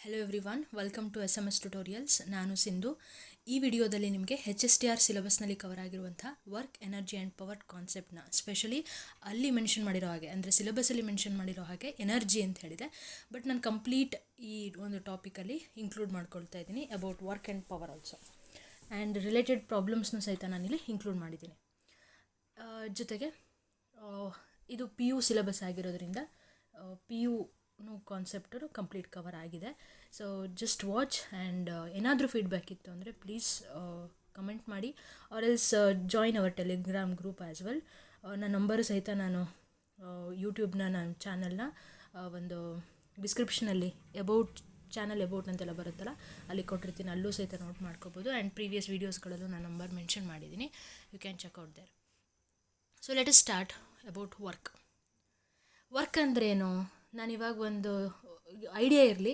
Hello everyone, welcome to SMS tutorials. ನಾನು ಸಿಂಧು. ಈ ವಿಡಿಯೋದಲ್ಲಿ ನಿಮಗೆ HSTR ಸಿಲೆಬಸ್ನಲ್ಲಿ ಕವರ್ ಆಗಿರುವಂಥ ವರ್ಕ್, ಎನರ್ಜಿ ಆ್ಯಂಡ್ ಪವರ್ ಕಾನ್ಸೆಪ್ಟ್ನ ಸ್ಪೆಷಲಿ ಅಲ್ಲಿ ಮೆನ್ಷನ್ ಮಾಡಿರೋ ಹಾಗೆ, ಅಂದರೆ ಸಿಲೆಬಸಲ್ಲಿ ಮೆನ್ಷನ್ ಮಾಡಿರೋ ಹಾಗೆ ಎನರ್ಜಿ ಅಂತ ಹೇಳಿದೆ. ಬಟ್ ನಾನು ಕಂಪ್ಲೀಟ್ ಈ ಒಂದು ಟಾಪಿಕಲ್ಲಿ ಇನ್ಕ್ಲೂಡ್ ಮಾಡ್ಕೊಳ್ತಾ ಇದ್ದೀನಿ about work and power also. And related ಪ್ರಾಬ್ಲಮ್ಸ್ನೂ ಸಹಿತ ನಾನಿಲ್ಲಿ ಇನ್ಕ್ಲೂಡ್ ಮಾಡಿದ್ದೀನಿ. ಜೊತೆಗೆ ಇದು PU ಸಿಲೆಬಸ್ ಆಗಿರೋದ್ರಿಂದ PU ಕಾನ್ಸೆಪ್ಟು ಕಂಪ್ಲೀಟ್ ಕವರ್ ಆಗಿದೆ. ಸೊ ಜಸ್ಟ್ ವಾಚ್ ಆ್ಯಂಡ್ ಏನಾದರೂ ಫೀಡ್ಬ್ಯಾಕ್ ಇತ್ತು ಅಂದರೆ ಪ್ಲೀಸ್ ಕಮೆಂಟ್ ಮಾಡಿ, or else join our telegram group as well. ನನ್ನ ನಂಬರು ಸಹಿತ ನಾನು ಯೂಟ್ಯೂಬ್ನ ನನ್ನ ಚಾನಲ್ನ ಒಂದು ಡಿಸ್ಕ್ರಿಪ್ಷನಲ್ಲಿ ಚಾನಲ್ ಅಬೌಟ್ ಅಂತೆಲ್ಲ ಬರುತ್ತಲ್ಲ, ಅಲ್ಲಿ ಕೊಟ್ಟಿರ್ತೀನಿ, ಅಲ್ಲೂ ಸಹಿತ ನೋಟ್ ಮಾಡ್ಕೋಬೋದು. ಆ್ಯಂಡ್ ಪ್ರೀವಿಯಸ್ ವೀಡಿಯೋಸ್ಗಳಲ್ಲೂ ನಾನು ನಂಬರ್ ಮೆನ್ಷನ್ ಮಾಡಿದ್ದೀನಿ, you can check out there. So let us start about work ಅಂದ್ರೇನು. ನಾನಿವಾಗ ಒಂದು ಐಡಿಯಾ ಇರಲಿ,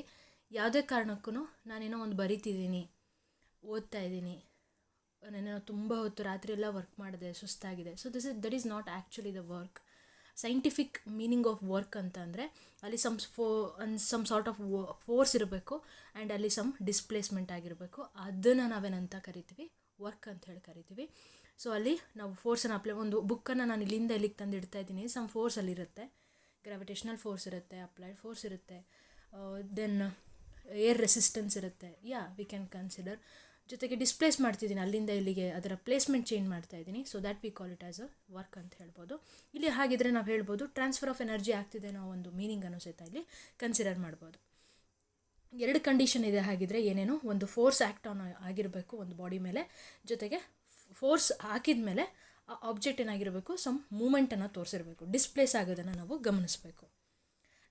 ಯಾವುದೇ ಕಾರಣಕ್ಕೂ ನಾನೇನೋ ಒಂದು ಬರಿತಿದ್ದೀನಿ, ಓದ್ತಾ ಇದ್ದೀನಿ, ನಾನೇನೋ ತುಂಬ ಹೊತ್ತು ರಾತ್ರಿ ಎಲ್ಲ ವರ್ಕ್ ಮಾಡಿದೆ, ಸುಸ್ತಾಗಿದೆ. So that is not actually the work. Scientific meaning of work ಅಂತ ಅಂದರೆ ಅಲ್ಲಿ ಸಮ್ ಸಾರ್ಟ್ ಆಫ್ ಫೋರ್ಸ್ ಇರಬೇಕು ಆ್ಯಂಡ್ ಅಲ್ಲಿ ಸಮ್ ಡಿಸ್ಪ್ಲೇಸ್ಮೆಂಟ್ ಆಗಿರಬೇಕು. ಅದನ್ನು ನಾವೇನಂತ ಕರಿತೀವಿ, ವರ್ಕ್ ಅಂತ ಹೇಳಿ ಕರಿತೀವಿ. ಸೊ ಅಲ್ಲಿ ನಾವು ಫೋರ್ಸನ್ನು ಒಂದು ಬುಕ್ಕನ್ನು ನಾನು ಇಲ್ಲಿಂದ ಇಲ್ಲಿಗೆ ತಂದು ಇಡ್ತಾ ಇದ್ದೀನಿ, ಸಮ್ ಫೋರ್ಸ್ ಅಲ್ಲಿರುತ್ತೆ, ಗ್ರಾವಿಟೇಷನಲ್ ಫೋರ್ಸ್ ಇರುತ್ತೆ, ಅಪ್ಲೈಡ್ ಫೋರ್ಸ್ ಇರುತ್ತೆ, ದೆನ್ ಏರ್ ರೆಸಿಸ್ಟೆನ್ಸ್ ಇರುತ್ತೆ, ವಿ ಕ್ಯಾನ್ ಕನ್ಸಿಡರ್. ಜೊತೆಗೆ ಡಿಸ್ಪ್ಲೇಸ್ ಮಾಡ್ತಿದ್ದೀನಿ ಅಲ್ಲಿಂದ ಇಲ್ಲಿಗೆ, ಅದರ ಪ್ಲೇಸ್ಮೆಂಟ್ ಚೇಂಜ್ ಮಾಡ್ತಾ ಇದ್ದೀನಿ. So that we call it as a work ಅಂತ ಹೇಳ್ಬೋದು. ಇಲ್ಲಿ ಹಾಗಿದ್ರೆ ನಾವು ಹೇಳ್ಬೋದು ಟ್ರಾನ್ಸ್ಫರ್ ಆಫ್ ಎನರ್ಜಿ ಆಗ್ತಿದೆ ಅನ್ನೋ ಒಂದು ಮೀನಿಂಗನ್ನು ಸಹಿತ ಇಲ್ಲಿ ಕನ್ಸಿಡರ್ ಮಾಡ್ಬೋದು. ಎರಡು ಕಂಡೀಷನ್ ಇದೆ ಹಾಗಿದ್ರೆ ಏನೇನು, ಒಂದು ಫೋರ್ಸ್ ಆ್ಯಕ್ಟ್ ಆನ್ ಆಗಿರಬೇಕು ಒಂದು ಬಾಡಿ ಮೇಲೆ, ಜೊತೆಗೆ ಫೋರ್ಸ್ ಹಾಕಿದ ಮೇಲೆ ಆ ಆಬ್ಜೆಕ್ಟ್ ಏನಾಗಿರಬೇಕು, ಸಮ್ ಮೂಮೆಂಟನ್ನು ತೋರಿಸಿರಬೇಕು. ಡಿಸ್ಪ್ಲೇಸ್ ಆಗೋದನ್ನು ನಾವು ಗಮನಿಸಬೇಕು.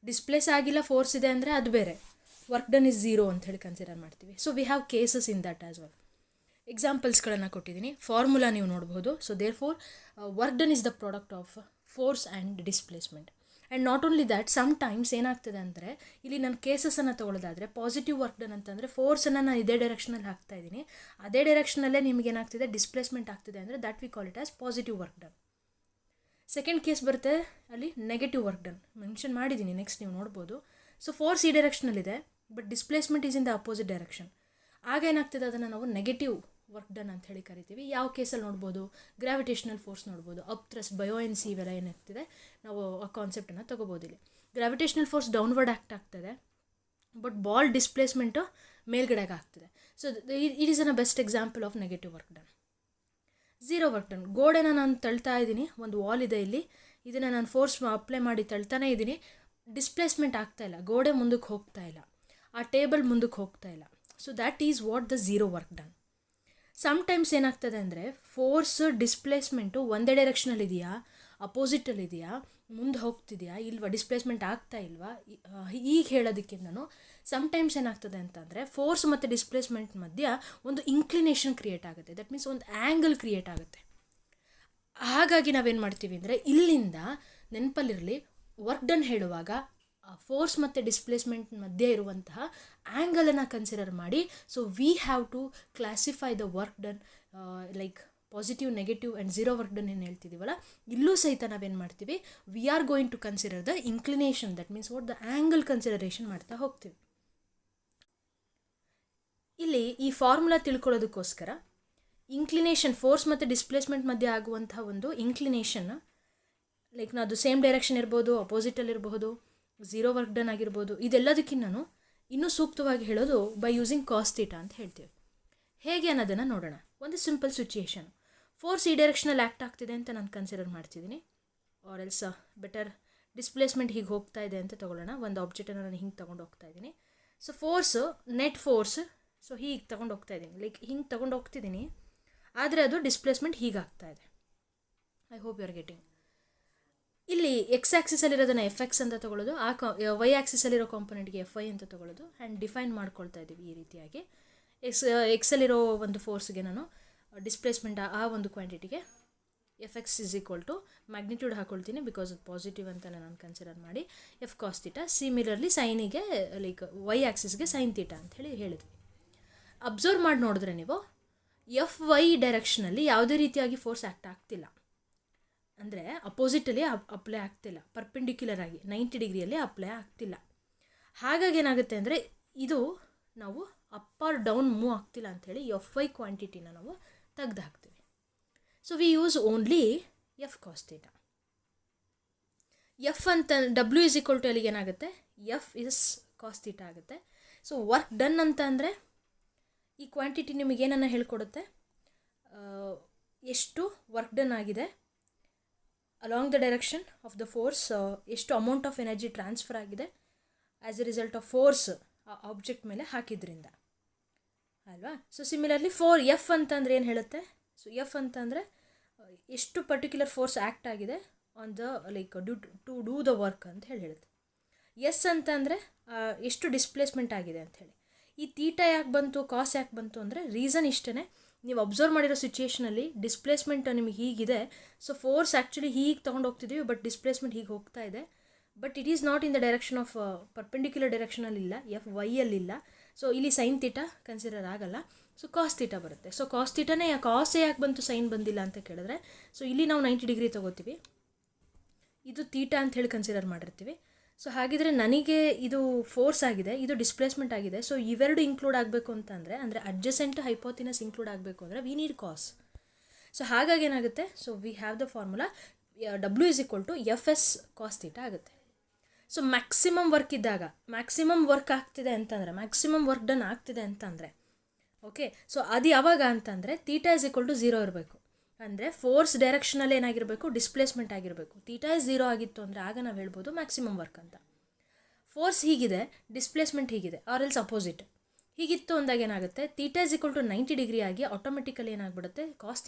ಡಿಸ್ಪ್ಲೇಸ್ ಆಗಿಲ್ಲ, ಫೋರ್ಸ್ ಇದೆ ಅಂದರೆ ಅದು ಬೇರೆ, ವರ್ಕ್ ಡನ್ ಇಸ್ ಝೀರೋ ಅಂತ ಹೇಳಿ ಕನ್ಸಿಡರ್ ಮಾಡ್ತೀವಿ. So we have cases in that as well. ಎಕ್ಸಾಂಪಲ್ಸ್ಗಳನ್ನು ಕೊಟ್ಟಿದ್ದೀನಿ, ಫಾರ್ಮುಲಾ ನೀವು ನೋಡ್ಬೋದು. So there for work done is the product of force and displacement. And not only that, some times ಏನಾಗ್ತದೆ ಅಂದರೆ ಇಲ್ಲಿ ನಾನು ಕೇಸಸನ್ನು ತೊಗೊಳ್ಳೋದಾದರೆ ಪಾಸಿಟಿವ್ ವರ್ಕ್ ಡನ್ ಅಂತಂದರೆ ಫೋರ್ಸನ್ನು ನಾನು ಇದೇ ಡೈರೆಕ್ಷನಲ್ಲಿ ಹಾಕ್ತಾ ಇದ್ದೀನಿ, ಅದೇ ಡೈರೆಕ್ಷನಲ್ಲೇ ನಿಮಗೆ ಏನಾಗ್ತಿದೆ, ಡಿಸ್ಪ್ಲೇಸ್ಮೆಂಟ್ ಆಗ್ತಿದೆ ಅಂದರೆ that we call it as positive work done. Second case ಬರುತ್ತೆ, ಅಲ್ಲಿ ನೆಗೆಟಿವ್ ವರ್ಕ್ ಡನ್ ಮೆನ್ಷನ್ ಮಾಡಿದ್ದೀನಿ, ನೆಕ್ಸ್ಟ್ ನೀವು ನೋಡ್ಬೋದು. ಸೊ ಫೋರ್ಸ್ ಈ ಡೈರೆಕ್ಷನಲ್ಲಿದೆ, but displacement is in the opposite direction. ಆಗ ಏನಾಗ್ತದೆ, ಅದನ್ನು ನಾವು ನೆಗೆಟಿವ್ ವರ್ಕ್ ಡನ್ ಅಂತ ಹೇಳಿ ಕರಿತೀವಿ. ಯಾವ ಕೇಸಲ್ಲಿ ನೋಡ್ಬೋದು, ಗ್ರಾವಿಟೇಷನಲ್ ಫೋರ್ಸ್ ನೋಡ್ಬೋದು, ಅಪ್ಥ್ರಸ್ಟ್, ಬಯೋಎನ್ಸಿ, ಇವೆಲ್ಲ ಏನಾಗ್ತಿದೆ, ನಾವು ಆ ಕಾನ್ಸೆಪ್ಟನ್ನು ತೊಗೋಬೋದು. ಇಲ್ಲಿ ಗ್ರಾವಿಟೇಷನಲ್ ಫೋರ್ಸ್ ಡೌನ್ವರ್ಡ್ ಆ್ಯಕ್ಟ್ ಆಗ್ತದೆ, ಬಟ್ ಬಾಲ್ ಡಿಸ್ಪ್ಲೇಸ್ಮೆಂಟು ಮೇಲ್ಗಡೆಗೆ ಆಗ್ತದೆ. So it is an best example of negative work done. Zero work done, ಗೋಡೆನ ನಾನು ತಳ್ತಾ ಇದ್ದೀನಿ, ಒಂದು ವಾಲ್ ಇದೆ ಇಲ್ಲಿ, ಇದನ್ನು ನಾನು ಫೋರ್ಸ್ ಅಪ್ಲೈ ಮಾಡಿ ತಳ್ತಾನೇ ಇದ್ದೀನಿ, ಡಿಸ್ಪ್ಲೇಸ್ಮೆಂಟ್ ಆಗ್ತಾ ಇಲ್ಲ, ಗೋಡೆ ಮುಂದಕ್ಕೆ ಹೋಗ್ತಾ ಇಲ್ಲ, ಆ ಟೇಬಲ್ ಮುಂದಕ್ಕೆ ಹೋಗ್ತಾ ಇಲ್ಲ. So that is what the zero work done. Sometimes ಏನಾಗ್ತದೆ ಅಂದರೆ ಫೋರ್ಸ್ ಡಿಸ್ಪ್ಲೇಸ್ಮೆಂಟು ಒಂದೇ ಡೈರೆಕ್ಷನಲ್ಲಿದೆಯಾ, ಅಪೋಸಿಟಲ್ಲಿದೆಯಾ, ಮುಂದೆ ಹೋಗ್ತಿದೆಯಾ ಇಲ್ವಾ, ಡಿಸ್ಪ್ಲೇಸ್ಮೆಂಟ್ ಆಗ್ತಾ ಇಲ್ವಾ, ಈಗ ಹೇಳೋದಕ್ಕಿಂತನೂ ಸಮ್ಟೈಮ್ಸ್ ಏನಾಗ್ತದೆ ಅಂತಂದರೆ ಫೋರ್ಸ್ ಮತ್ತು ಡಿಸ್ಪ್ಲೇಸ್ಮೆಂಟ್ ಮಧ್ಯ ಒಂದು ಇನ್ಕ್ಲಿನೇಷನ್ ಕ್ರಿಯೇಟ್ ಆಗುತ್ತೆ. ದಟ್ ಮೀನ್ಸ್ ಒಂದು ಆ್ಯಂಗಲ್ ಕ್ರಿಯೇಟ್ ಆಗುತ್ತೆ. ಹಾಗಾಗಿ ನಾವೇನು ಮಾಡ್ತೀವಿ ಅಂದರೆ ಇಲ್ಲಿಂದ ನೆನಪಲ್ಲಿರಲಿ, ವರ್ಕ್ ಡನ್ ಹೇಳುವಾಗ ಫೋರ್ಸ್ ಮತ್ತು ಡಿಸ್ಪ್ಲೇಸ್ಮೆಂಟ್ ಮಧ್ಯೆ ಇರುವಂತಹ ಆ್ಯಂಗಲನ್ನು ಕನ್ಸಿಡರ್ ಮಾಡಿ, so we have to classify the work done like positive, negative and zero work done ಏನು ಹೇಳ್ತಿದ್ದೀವಲ್ಲ, ಇಲ್ಲೂ ಸಹಿತ ನಾವೇನು ಮಾಡ್ತೀವಿ, we are going to consider the inclination. That means what the angle consideration ಮಾಡ್ತಾ ಹೋಗ್ತೀವಿ. ಇಲ್ಲಿ ಈ ಫಾರ್ಮುಲಾ ತಿಳ್ಕೊಳ್ಳೋದಕ್ಕೋಸ್ಕರ ಇನ್ಕ್ಲಿನೇಷನ್, ಫೋರ್ಸ್ ಮತ್ತು ಡಿಸ್ಪ್ಲೇಸ್ಮೆಂಟ್ ಮಧ್ಯೆ ಆಗುವಂತಹ ಒಂದು ಇನ್ಕ್ಲಿನೇಷನ್, ಲೈಕ್ ಅದು ಸೇಮ್ ಡೈರೆಕ್ಷನ್ ಇರ್ಬೋದು, ಅಪೋಸಿಟಲ್ಲಿರಬಹುದು, ಝೀರೋ ವರ್ಕ್ ಡನ್ ಆಗಿರ್ಬೋದು, ಇದೆಲ್ಲದಕ್ಕಿಂತ ಇನ್ನೂ ಸೂಕ್ತವಾಗಿ ಹೇಳೋದು ಬೈ ಯೂಸಿಂಗ್ ಕಾಸ್ ಥೀಟಾ ಅಂತ ಹೇಳ್ತೀವಿ. ಹೇಗೆ ಅನ್ನೋದನ್ನು ನೋಡೋಣ. ಒಂದು ಸಿಂಪಲ್ ಸಿಚುಯೇಷನ್, ಫೋರ್ಸ್ ಈ ಡೈರೆಕ್ಷನಲ್ಲಿ ಆ್ಯಕ್ಟ್ ಆಗ್ತಿದೆ ಅಂತ ನಾನು ಕನ್ಸಿಡರ್ ಮಾಡ್ತಿದ್ದೀನಿ, ಆರ್ ಎಲ್ಸ್ ಬೆಟರ್ ಡಿಸ್ಪ್ಲೇಸ್ಮೆಂಟ್ ಹೀಗೆ ಹೋಗ್ತಾ ಇದೆ ಅಂತ ತೊಗೊಳ್ಳೋಣ. ಒಂದು ಆಬ್ಜೆಕ್ಟನ್ನು ನಾನು ಹಿಂಗೆ ತೊಗೊಂಡು ಹೋಗ್ತಾ ಇದ್ದೀನಿ. So force, net force, so ಹೀಗೆ ತೊಗೊಂಡು ಹೋಗ್ತಾ ಇದ್ದೀನಿ, ಲೈಕ್ ಹಿಂಗೆ ತೊಗೊಂಡು ಹೋಗ್ತಿದ್ದೀನಿ, ಆದರೆ ಅದು ಡಿಸ್ಪ್ಲೇಸ್ಮೆಂಟ್ ಹೀಗಾಗ್ತಾ ಇದೆ. I hope you are getting. ಇಲ್ಲಿ ಎಕ್ಸ್ ಆ್ಯಕ್ಸಿಸಲ್ಲಿರೋದನ್ನು FX ಅಂತ ತೊಗೊಳ್ಳೋದು, ವೈ ಆ್ಯಕ್ಸಿಸಲ್ಲಿರೋ ಕಾಂಪೊನೆಂಟ್ಗೆ FY ಅಂತ ತೊಗೊಳ್ಳೋದು, ಆ್ಯಂಡ್ ಡಿಫೈನ್ ಮಾಡ್ಕೊಳ್ತಾ ಇದ್ದೀವಿ ಈ ರೀತಿಯಾಗಿ. ಎಕ್ಸಲ್ಲಿರೋ ಒಂದು ಫೋರ್ಸ್ಗೆ ನಾನು ಡಿಸ್ಪ್ಲೇಸ್ಮೆಂಟ್ ಆ ಒಂದು ಕ್ವಾಂಟಿಟಿಗೆ FX is equal to magnitude ಹಾಕ್ಕೊಳ್ತೀನಿ, ಬಿಕಾಸ್ ಅದು ಪಾಸಿಟಿವ್ ಅಂತ ನಾನು ಕನ್ಸಿಡರ್ ಮಾಡಿ F ಕಾಸ್ ಥೀಟಾ. ಸಿಮಿಲರ್ಲಿ ಸೈನಿಗೆ ಲೈಕ್ ವೈ ಆ್ಯಕ್ಸಿಸ್ಗೆ ಸೈನ್ ಥೀಟಾ ಅಂತ ಹೇಳಿ ಹೇಳಿದ್ವಿ. ಅಬ್ಸರ್ವ್ ಮಾಡಿ ನೋಡಿದ್ರೆ ನೀವು FY ಡೈರೆಕ್ಷನಲ್ಲಿ ಯಾವುದೇ ರೀತಿಯಾಗಿ ಫೋರ್ಸ್ ಆ್ಯಕ್ಟ್ ಆಗ್ತಿಲ್ಲ, ಅಂದರೆ ಅಪೋಸಿಟಲ್ಲಿ ಅಪ್ಲೈ ಆಗ್ತಿಲ್ಲ, ಪರ್ಪೆಂಡಿಕ್ಯುಲರ್ ಆಗಿ 90 ಡಿಗ್ರಿಯಲ್ಲಿ ಅಪ್ಲೈ ಆಗ್ತಿಲ್ಲ. ಹಾಗಾಗಿ ಏನಾಗುತ್ತೆ ಅಂದರೆ ಇದು ನಾವು ಅಪ್ ಆರ್ ಡೌನ್ ಮೂವ್ ಆಗ್ತಿಲ್ಲ ಅಂಥೇಳಿ ಎಫ್ ವೈ ಕ್ವಾಂಟಿಟಿನ ನಾವು ತೆಗೆದು ಹಾಕ್ತೀವಿ. So we use only F cos theta. F ಅಂತ ಡಬ್ಲ್ಯೂ ಇಸ್ ಈಕ್ವಲ್ ಟು ಅಲ್ಲಿಗೆ ಏನಾಗುತ್ತೆ, ಎಫ್ ಇಸ್ ಕಾಸ್ ಥೀಟಾ ಆಗುತ್ತೆ. ಸೊ ವರ್ಕ್ ಡನ್ ಅಂತ ಅಂದರೆ ಈ ಕ್ವಾಂಟಿಟಿ ನಿಮಗೇನನ್ನು ಹೇಳ್ಕೊಡುತ್ತೆ, ಎಷ್ಟು ವರ್ಕ್ ಡನ್ ಆಗಿದೆ along the direction of the force, ಎಷ್ಟು ಅಮೌಂಟ್ ಆಫ್ ಎನರ್ಜಿ ಟ್ರಾನ್ಸ್ಫರ್ ಆಗಿದೆ as a result of force ಆ ಆಬ್ಜೆಕ್ಟ್ ಮೇಲೆ ಹಾಕಿದ್ರಿಂದ ಅಲ್ವಾ. ಸೊ ಸಿಮಿಲರ್ಲಿ ಎಫ್ ಅಂತಂದರೆ ಏನು ಹೇಳುತ್ತೆ, ಸೊ ಎಫ್ ಅಂತಂದರೆ ಎಷ್ಟು ಪರ್ಟಿಕ್ಯುಲರ್ ಫೋರ್ಸ್ ಆ್ಯಕ್ಟ್ ಆಗಿದೆ on the like to do the work ಅಂತ ಹೇಳುತ್ತೆ. ಎಸ್ ಅಂತಂದರೆ ಎಷ್ಟು ಡಿಸ್ಪ್ಲೇಸ್ಮೆಂಟ್ ಆಗಿದೆ ಅಂಥೇಳಿ. ಈ ತೀಟಾ ಯಾಕೆ ಬಂತು, ಕಾಸ್ ಯಾಕೆ ಬಂತು ಅಂದರೆ ರೀಸನ್ ಇಷ್ಟೇ, ನೀವು ಅಬ್ಸರ್ವ್ ಮಾಡಿರೋ ಸಿಚುಯೇಷನಲ್ಲಿ ಡಿಸ್ಪ್ಲೇಸ್ಮೆಂಟ್ ನಿಮಗೆ ಹೀಗಿದೆ, ಸೊ ಫೋರ್ಸ್ ಆ್ಯಕ್ಚುಲಿ ಹೀಗೆ ತೊಗೊಂಡು ಹೋಗ್ತಿದ್ದೀವಿ, ಬಟ್ ಡಿಸ್ಪ್ಲೇಸ್ಮೆಂಟ್ ಹೀಗೆ ಹೋಗ್ತಾ ಇದೆ, but it is not in the direction of perpendicular ಡೈರೆಕ್ಷನಲ್ಲಿಲ್ಲ, ಎಫ್ ವೈಯಲ್ಲಿಲ್ಲ. ಸೊ ಇಲ್ಲಿ ಸೈನ್ ತೀಟಾ ಕನ್ಸಿಡರ್ ಆಗಲ್ಲ, ಸೊ ಕಾಸ್ ತೀಟಾ ಬರುತ್ತೆ. ಸೊ ಕಾಸ್ ತೀಟಾನೇ ಕಾಸೇ ಯಾಕೆ ಬಂತು, ಸೈನ್ ಬಂದಿಲ್ಲ ಅಂತ ಕೇಳಿದ್ರೆ, ಸೊ ಇಲ್ಲಿ ನಾವು 90 ಡಿಗ್ರಿ ತೊಗೋತೀವಿ, ಇದು ತೀಟಾ ಅಂತ ಹೇಳಿ ಕನ್ಸಿಡರ್ ಮಾಡಿರ್ತೀವಿ. ಸೊ ಹಾಗಿದ್ರೆ ನನಗೆ ಇದು ಫೋರ್ಸ್ ಆಗಿದೆ, ಇದು ಡಿಸ್ಪ್ಲೇಸ್ಮೆಂಟ್ ಆಗಿದೆ, ಸೊ ಇವೆರಡು ಇನ್ಕ್ಲೂಡ್ ಆಗಬೇಕು ಅಂತಂದರೆ, ಅಂದರೆ ಅಡ್ಜಸೆಂಟ್ ಹೈಪೋತಿನಸ್ ಇನ್ಕ್ಲೂಡ್ ಆಗಬೇಕು ಅಂದರೆ ವಿ ನೀಡ್ ಕಾಸ್. ಸೊ ಹಾಗಾಗಿ ಏನಾಗುತ್ತೆ, so we have the formula W is equal to F S cos theta ಆಗುತ್ತೆ. ಸೊ ಮ್ಯಾಕ್ಸಿಮಮ್ ವರ್ಕ್ ಇದ್ದಾಗ, ಮ್ಯಾಕ್ಸಿಮಮ್ ವರ್ಕ್ ಆಗ್ತಿದೆ ಅಂತಂದರೆ, ಮ್ಯಾಕ್ಸಿಮಮ್ ವರ್ಕ್ ಡನ್ ಆಗ್ತಿದೆ ಅಂತಂದರೆ, ಓಕೆ, ಸೊ ಅದು ಯಾವಾಗ ಅಂತಂದರೆ ತೀಟಾ ಇಸ್ ಈಕ್ವಲ್ ಟು 0 ಇರಬೇಕು. ಅಂದರೆ ಫೋರ್ಸ್ ಡೈರೆಕ್ಷನಲ್ಲಿ ಏನಾಗಿರಬೇಕು, ಡಿಸ್ಪ್ಲೇಸ್ಮೆಂಟ್ ಆಗಿರಬೇಕು. ತೀಟಾ ಇಸ್ 0 ಆಗಿತ್ತು ಅಂದರೆ ಆಗ ನಾವು ಹೇಳ್ಬೋದು ಮ್ಯಾಕ್ಸಿಮಮ್ ವರ್ಕ್ ಅಂತ. ಫೋರ್ಸ್ ಹೀಗಿದೆ, ಡಿಸ್ಪ್ಲೇಸ್ಮೆಂಟ್ ಹೀಗಿದೆ, ಆರ್ ಎಲ್ಸ್ ಅಪೋಸಿಟ್ ಹೀಗಿತ್ತು ಅಂದಾಗ ಏನಾಗುತ್ತೆ, theta is equal to 90 degree ಆಗಿ ಆಟೋಮೆಟಿಕಲಿ ಏನಾಗ್ಬಿಡುತ್ತೆ, cos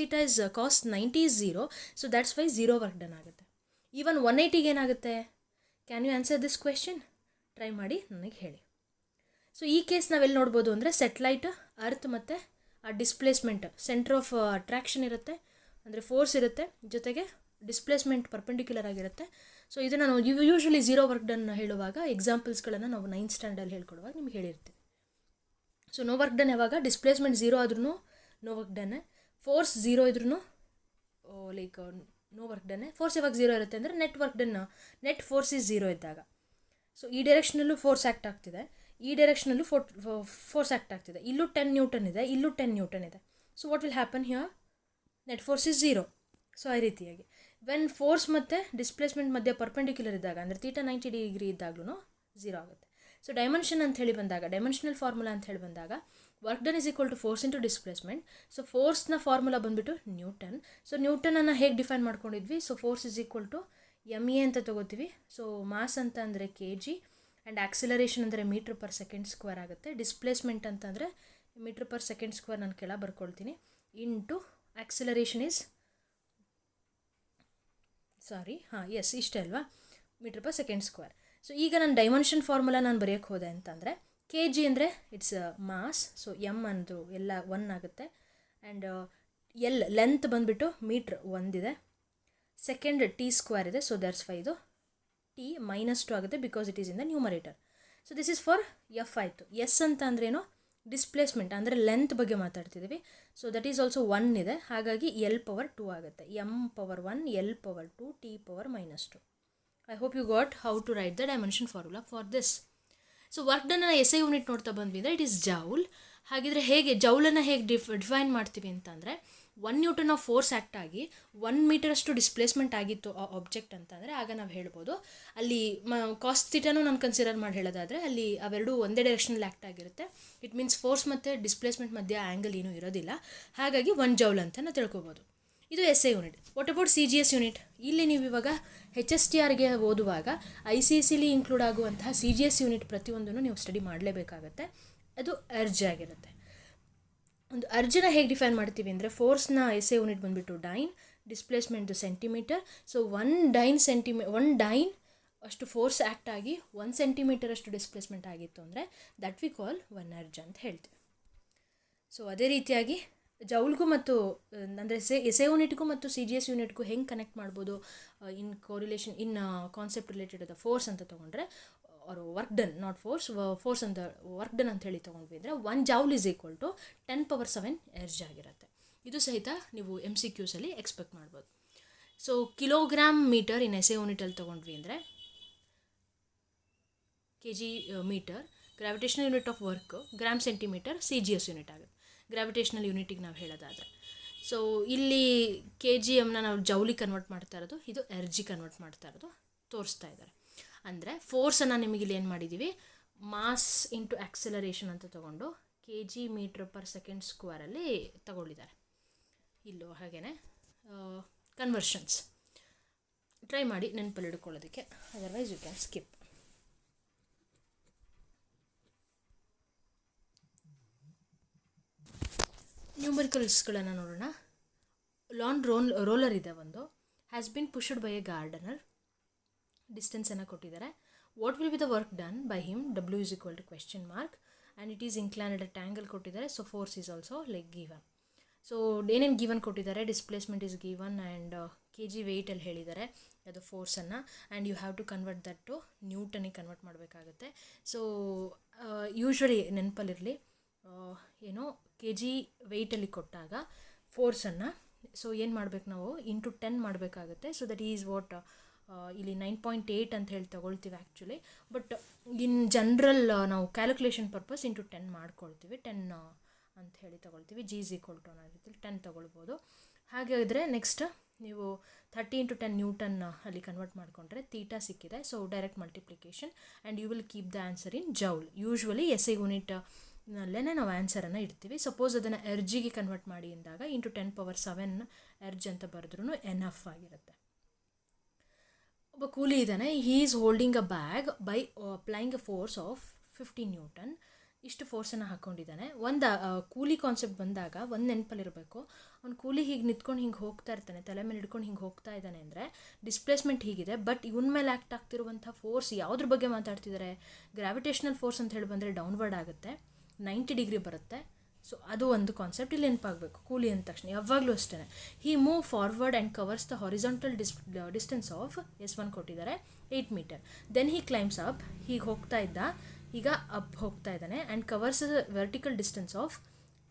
90 is 0, so that's why 0 work done ಆಗುತ್ತೆ. ಈವನ್ 180ಗೆ ಏನಾಗುತ್ತೆ, can you answer this question? Try ಮಾಡಿ ನನಗೆ ಹೇಳಿ. ಸೊ ಈ ಕೇಸ್ ನಾವೆಲ್ಲಿ ನೋಡ್ಬೋದು ಅಂದರೆ ಸೆಟ್ಲೈಟ್, ಅರ್ತ್ ಮತ್ತು ಆ ಡಿಸ್ಪ್ಲೇಸ್ಮೆಂಟ್, ಸೆಂಟರ್ ಆಫ್ ಅಟ್ರಾಕ್ಷನ್ ಇರುತ್ತೆ, ಅಂದರೆ ಫೋರ್ಸ್ ಇರುತ್ತೆ, ಜೊತೆಗೆ ಡಿಸ್ಪ್ಲೇಸ್ಮೆಂಟ್ ಪರ್ಪೆಂಡಿಕ್ಯುಲರ್ ಆಗಿರುತ್ತೆ. ಸೊ ಇದನ್ನು ನಾವು ಯೂಶ್ವಲಿ 0 ವರ್ಕ್ ಡನ್ ಹೇಳುವಾಗ ಎಕ್ಸಾಂಪಲ್ಸ್ಗಳನ್ನು ನಾವು 9th ಸ್ಟ್ಯಾಂಡರ್ಡಲ್ಲಿ ಹೇಳ್ಕೊಡುವಾಗ ನಿಮ್ಗೆ ಹೇಳಿರ್ತೀವಿ. ಸೊ ನೋ ವರ್ಕ್ ಡನ್ ಯಾವಾಗ, ಡಿಸ್ಪ್ಲೇಸ್ಮೆಂಟ್ 0 ಆದ್ರೂ ನೋ ವರ್ಕ್ ಡನ್ನೇ, ಫೋರ್ಸ್ 0 ಇದ್ರೂ ಲೈಕ್ ನೋ ವರ್ಕ್ ಡನ್ನೇ. ಫೋರ್ಸ್ ಯಾವಾಗ 0 ಇರುತ್ತೆ ಅಂದರೆ net work done, net force is 0 ಇದ್ದಾಗ. ಸೊ ಈ ಡೈರೆಕ್ಷನಲ್ಲೂ ಫೋರ್ಸ್ ಆ್ಯಕ್ಟ್ ಆಗ್ತಿದೆ, ಈ ಡೈರೆಕ್ಷನಲ್ಲೂ ಫೋರ್ಸ್ ಆ್ಯಕ್ಟ್ ಆಗ್ತಿದೆ, ಇಲ್ಲೂ 10 ನ್ಯೂಟನ್ ಇದೆ, ಇಲ್ಲೂ 10 ನ್ಯೂಟನ್ ಇದೆ. So what will happen here, net force is 0. So ಆ ರೀತಿಯಾಗಿ ವೆನ್ ಫೋರ್ಸ್ ಮತ್ತು ಡಿಸ್ಪ್ಲೇಸ್ಮೆಂಟ್ ಮಧ್ಯೆ ಪರ್ಪೆಂಡಿಕ್ಯುಲರ್ ಇದ್ದಾಗ, ಅಂದರೆ ತೀಟಾ 90 ಡಿಗ್ರಿ ಇದ್ದಾಗಲೂ 0 ಆಗುತ್ತೆ. ಸೊ ಡೈಮೆನ್ಷನ್ ಅಂತ ಹೇಳಿ ಬಂದಾಗ, ಡೈಮೆನ್ಷನಲ್ ಫಾರ್ಮುಲಾ ಅಂತ ಹೇಳಿ ಬಂದಾಗ, work done is equal to force into displacement. So ಫೋರ್ಸ್ನ ಫಾರ್ಮುಲಾ ಬಂದುಬಿಟ್ಟು ನ್ಯೂಟನ್. ಸೊ ನ್ಯೂಟನನ್ನು ಹೇಗೆ ಡಿಫೈನ್ ಮಾಡ್ಕೊಂಡಿದ್ವಿ, so force is equal to MA ಅಂತ ತೊಗೋತೀವಿ. ಸೊ ಮಾಸ್ ಅಂತ ಅಂದರೆ kg ಆ್ಯಂಡ್ ಆಕ್ಸಿಲರೇಷನ್ ಅಂದರೆ ಮೀಟ್ರ್ ಪರ್ ಸೆಕೆಂಡ್ ಸ್ಕ್ವೇರ್ ಆಗುತ್ತೆ. ಡಿಸ್ಪ್ಲೇಸ್ಮೆಂಟ್ ಅಂತಂದರೆ ಮೀಟ್ರ್ ಪರ್ ಸೆಕೆಂಡ್ ಸ್ಕ್ವೇರ್ ನಾನು ಕೆಳ ಬರ್ಕೊಳ್ತೀನಿ, ಇಂಟು ಆಕ್ಸಿಲರೇಷನ್ ಈಸ್ ಇಷ್ಟೇ ಅಲ್ವಾ, metre per second square. So ಈಗ ನಾನು ಡೈಮೆನ್ಷನ್ ಫಾರ್ಮುಲಾ ನಾನು ಬರೆಯೋಕ್ಕೆ ಹೋದೆ ಅಂತಂದರೆ kg ಅಂದರೆ ಇಟ್ಸ್ ಮಾಸ್, ಸೊ ಎಮ್ ಅಂದು ಎಲ್ಲ 1 ಆಗುತ್ತೆ, ಆ್ಯಂಡ್ ಎಲ್ ಲೆಂತ್ ಬಂದುಬಿಟ್ಟು ಮೀಟ್ರ್ 1 ಇದೆ, ಸೆಕೆಂಡ್ ಟಿ ಸ್ಕ್ವೇರ್ ಇದೆ, ಸೊ ದಟ್ಸ್ ವೈ ಇದು ಟಿ -2 ಆಗುತ್ತೆ because it is in the numerator. So this is for F ಆಯಿತು. ಎಸ್ ಅಂತ ಅಂದ್ರೇನು, ಡಿಸ್ಪ್ಲೇಸ್ಮೆಂಟ್ ಅಂದರೆ ಲೆಂತ್ ಬಗ್ಗೆ ಮಾತಾಡ್ತಿದ್ದೀವಿ. ಸೊ ದಟ್ ಈಸ್ ಆಲ್ಸೋ 1 ಇದೆ, ಹಾಗಾಗಿ L⁻² ಆಗುತ್ತೆ, M⁻1 L⁻2 T⁻². I hope you got how to write the dimension formula for this. So work ಡನ್ನ SI ಯೂನಿಟ್ ನೋಡ್ತಾ ಬಂದ್ವಿ ಅಂದರೆ ಇಟ್ ಈಸ್ ಜೌಲ್. ಹಾಗಿದ್ರೆ ಹೇಗೆ ಜೌಲನ್ನು ಹೇಗೆ ಡಿಫೈನ್ ಮಾಡ್ತೀವಿ ಅಂತಂದರೆ, 1 ನ್ಯೂಟನ್ ಆಫ್ ಫೋರ್ಸ್ ಆ್ಯಕ್ಟ್ ಆಗಿ 1 ಮೀಟರಷ್ಟು ಡಿಸ್ಪ್ಲೇಸ್ಮೆಂಟ್ ಆಗಿತ್ತು ಆ ಆಬ್ಜೆಕ್ಟ್ ಅಂತಂದರೆ ಆಗ ನಾವು ಹೇಳ್ಬೋದು ಅಲ್ಲಿ ಕಾಸ್ ಥೀಟಾನು ನಾನು ಕನ್ಸಿಡರ್ ಮಾಡಿ ಹೇಳೋದಾದರೆ ಅಲ್ಲಿ ಅವೆರಡು ಒಂದೇ ಡೈರೆಕ್ಷನಲ್ಲಿ ಆ್ಯಕ್ಟ್ ಆಗಿರುತ್ತೆ. ಇಟ್ ಮೀನ್ಸ್ ಫೋರ್ಸ್ ಮತ್ತು ಡಿಸ್ಪ್ಲೇಸ್ಮೆಂಟ್ ಮಧ್ಯೆ ಆ್ಯಂಗಲ್ ಏನೂ ಇರೋದಿಲ್ಲ, ಹಾಗಾಗಿ 1 ಜೌಲ್ ಅಂತ ನಾವು ತಿಳ್ಕೊಬೋದು. ಇದು SI unit. What about CGS unit? ಇಲ್ಲಿ ನೀವು ಇವಾಗ HSTRಗೆ ಓದುವಾಗ ICCಲಿ ಇನ್ಕ್ಲೂಡ್ ಆಗುವಂತಹ CGS ಯೂನಿಟ್ ಪ್ರತಿಯೊಂದನ್ನು ನೀವು ಸ್ಟಡಿ ಮಾಡಲೇಬೇಕಾಗತ್ತೆ. ಅದು ಅರ್ಜ್ ಆಗಿರುತ್ತೆ. ಒಂದು ಅರ್ಜನ ಹೇಗೆ ಡಿಫೈನ್ ಮಾಡ್ತೀವಿ ಅಂದರೆ, ಫೋರ್ಸ್ನ SI ಯೂನಿಟ್ ಬಂದುಬಿಟ್ಟು dine, displacement centimetre. So 1 dine ಅಷ್ಟು ಫೋರ್ಸ್ ಆ್ಯಕ್ಟ್ ಆಗಿ 1 ಸೆಂಟಿಮೀಟರ್ ಅಷ್ಟು ಡಿಸ್ಪ್ಲೇಸ್ಮೆಂಟ್ ಆಗಿತ್ತು ಅಂದರೆ ದಟ್ ವಿ ಕಾಲ್ 1 ಅರ್ಜ್ ಅಂತ ಹೇಳ್ತೀವಿ. ಸೊ ಅದೇ ರೀತಿಯಾಗಿ ಜೌಲ್ಗೂ ಮತ್ತು ಅಂದರೆ SI ಯೂನಿಟ್ಗೂ ಮತ್ತು CGS ಯೂನಿಟ್ಗೂ ಹೆಂಗೆ ಕನೆಕ್ಟ್ ಮಾಡ್ಬೋದು in correlation in concept related ಅದ ಫೋರ್ಸ್ ಅಂತ ತೊಗೊಂಡ್ರೆ, ಅವರು ವರ್ಕ್ ಡನ್ ನಾಟ್ ಫೋರ್ಸ್ ಅಂತ ವರ್ಕ್ ಡನ್ ಅಂತ ಹೇಳಿ ತೊಗೊಂಡ್ವಿ ಅಂದರೆ 1 joule is equal to 10⁻7 erg ಆಗಿರುತ್ತೆ. ಇದು ಸಹಿತ ನೀವು MCQಸಲ್ಲಿ ಎಕ್ಸ್ಪೆಕ್ಟ್ ಮಾಡ್ಬೋದು. So kilogram metre in SI ಯೂನಿಟಲ್ಲಿ ತೊಗೊಂಡ್ವಿ ಅಂದರೆ kg metre, gravitational unit of work gram centimetre CGS unit ಆಗುತ್ತೆ ಗ್ರಾವಿಟೇಷನಲ್ ಯೂನಿಟಿಗೆ ನಾವು ಹೇಳೋದಾದರೆ. ಸೊ ಇಲ್ಲಿ KGMನ ನಾವು ಜೌಲಿ ಕನ್ವರ್ಟ್ ಮಾಡ್ತಾ ಇರೋದು, ಇದು ಎರ್ಜಿ ಕನ್ವರ್ಟ್ ಮಾಡ್ತಾ ಇರೋದು ತೋರಿಸ್ತಾ ಇದ್ದಾರೆ. ಅಂದರೆ ಫೋರ್ಸನ್ನು ನಿಮಗಿಲ್ಲಿ ಏನು ಮಾಡಿದ್ದೀವಿ, ಮಾಸ್ ಇಂಟು ಆಕ್ಸಲರೇಷನ್ ಅಂತ ತೊಗೊಂಡು kg/s² ತಗೊಳ್ಳಿದ್ದಾರೆ. ಇಲ್ಲೂ ಹಾಗೆಯೇ ಕನ್ವರ್ಷನ್ಸ್ ಟ್ರೈ ಮಾಡಿ ನೆನಪಲ್ಲಿ ಹಿಡ್ಕೊಳ್ಳೋದಕ್ಕೆ, ಅದರ್ವೈಸ್ ಯು ಕ್ಯಾನ್ ಸ್ಕಿಪ್. ನ್ಯೂಮರಿಕಲ್ಸ್ಗಳನ್ನು ನೋಡೋಣ. ಲಾನ್ ರೋಲರ್ ಇದೆ ಒಂದು, has been pushed by a gardener. ಡಿಸ್ಟೆನ್ಸನ್ನು ಕೊಟ್ಟಿದ್ದಾರೆ. What will be the work done by him, W = ? And it is inclined at angle ಕೊಟ್ಟಿದ್ದಾರೆ. So force is also like given. So ಏನೇನು given ಕೊಟ್ಟಿದ್ದಾರೆ, displacement is given and kg ವೆಯ್ಟಲ್ಲಿ ಹೇಳಿದ್ದಾರೆ ಅದು ಫೋರ್ಸನ್ನು. And you have to convert that to ನ್ಯೂಟನಿಗೆ convert ಮಾಡಬೇಕಾಗುತ್ತೆ. So usually ನೆನಪಲ್ಲಿರಲಿ, ಏನೋ kg ವೆಯ್ಟಲ್ಲಿ ಕೊಟ್ಟಾಗ ಫೋರ್ಸನ್ನು ಸೊ ಏನು ಮಾಡಬೇಕು ನಾವು ಇಂಟು 10 ಮಾಡಬೇಕಾಗುತ್ತೆ. ಸೊ ದಟ್ ಈಸ್ ವಾಟ್ ಇಲ್ಲಿ 9.8 ಅಂತ ಹೇಳಿ ತೊಗೊಳ್ತೀವಿ ಆ್ಯಕ್ಚುಲಿ. ಬಟ್ ಇನ್ ಜನರಲ್ ನಾವು ಕ್ಯಾಲ್ಕುಲೇಷನ್ ಪರ್ಪಸ್ ಇಂಟು 10 ಮಾಡ್ಕೊಳ್ತೀವಿ. 10 ಅಂತ ಹೇಳಿ ತೊಗೊಳ್ತೀವಿ. G = ಅನ್ನೋ ರೀತಿಯಲ್ಲಿ 10 ತೊಗೊಳ್ಬೋದು. ಹಾಗಾದರೆ ನೆಕ್ಸ್ಟ್ ನೀವು 30 × 10 ನ್ಯೂಟನ್ ಅಲ್ಲಿ ಕನ್ವರ್ಟ್ ಮಾಡಿಕೊಂಡ್ರೆ ಥೀಟಾ ಸಿಕ್ಕಿದೆ. So direct multiplication and you will keep the answer in joule. Usually SI ಯೂನಿಟ್ನಲ್ಲೇ ನಾವು ಆನ್ಸರನ್ನು ಇಡ್ತೀವಿ. ಸಪೋಸ್ ಅದನ್ನು ಎರ್ಜಿಗೆ ಕನ್ವರ್ಟ್ ಮಾಡಿ ಅಂದಾಗ ಇಂಟು 10⁷ ಎರ್ಜ್ ಅಂತ ಬರೆದ್ರೂ ಎನಫ್ ಆಗಿರುತ್ತೆ. ಒಬ್ಬ ಕೂಲಿ ಇದ್ದಾನೆ. He is holding a bag by applying a force of 15 Newton. ಇಷ್ಟು ಫೋರ್ಸನ್ನು ಹಾಕ್ಕೊಂಡಿದ್ದಾನೆ. ಒಂದು ಕೂಲಿ ಕಾನ್ಸೆಪ್ಟ್ ಬಂದಾಗ ಒಂದು ನೆನಪಲ್ಲಿರಬೇಕು, ಅವ್ನು ಕೂಲಿ ಹೀಗೆ ನಿಂತ್ಕೊಂಡು ಹಿಂಗೆ ಹೋಗ್ತಾ ಇರ್ತಾನೆ, ತಲೆ ಮೇಲೆ ಹಿಡ್ಕೊಂಡು ಹಿಂಗೆ ಹೋಗ್ತಾ ಇದ್ದಾನೆ ಅಂದರೆ ಡಿಸ್ಪ್ಲೇಸ್ಮೆಂಟ್ ಹೀಗಿದೆ. ಬಟ್ ಇವನ ಮೇಲೆ ಆ್ಯಕ್ಟ್ ಆಗ್ತಿರುವಂಥ ಫೋರ್ಸ್ ಯಾವುದ್ರ ಬಗ್ಗೆ ಮಾತಾಡ್ತಿದ್ದಾರೆ, ಗ್ರಾವಿಟೇಷನಲ್ ಫೋರ್ಸ್ ಅಂತ ಹೇಳಿ ಬಂದರೆ ಡೌನ್ವರ್ಡ್ ಆಗುತ್ತೆ, 90 ಡಿಗ್ರಿ ಬರುತ್ತೆ. ಸೊ ಅದು ಒಂದು ಕಾನ್ಸೆಪ್ಟ್ ಇಲ್ಲಿ ನೆನಪಾಗಬೇಕು. ಕೂಲಿ ಅಂದ ತಕ್ಷಣ ಯಾವಾಗಲೂ ಅಷ್ಟೇ, he move forward and covers the horizontal distance of S1 ಕೊಟ್ಟಿದ್ದಾರೆ 8 metre. Then he climbs up, ಹೀಗೆ ಹೋಗ್ತಾ ಇದ್ದ, ಈಗ ಅಪ್ ಹೋಗ್ತಾ ಇದ್ದಾನೆ and covers vertical distance of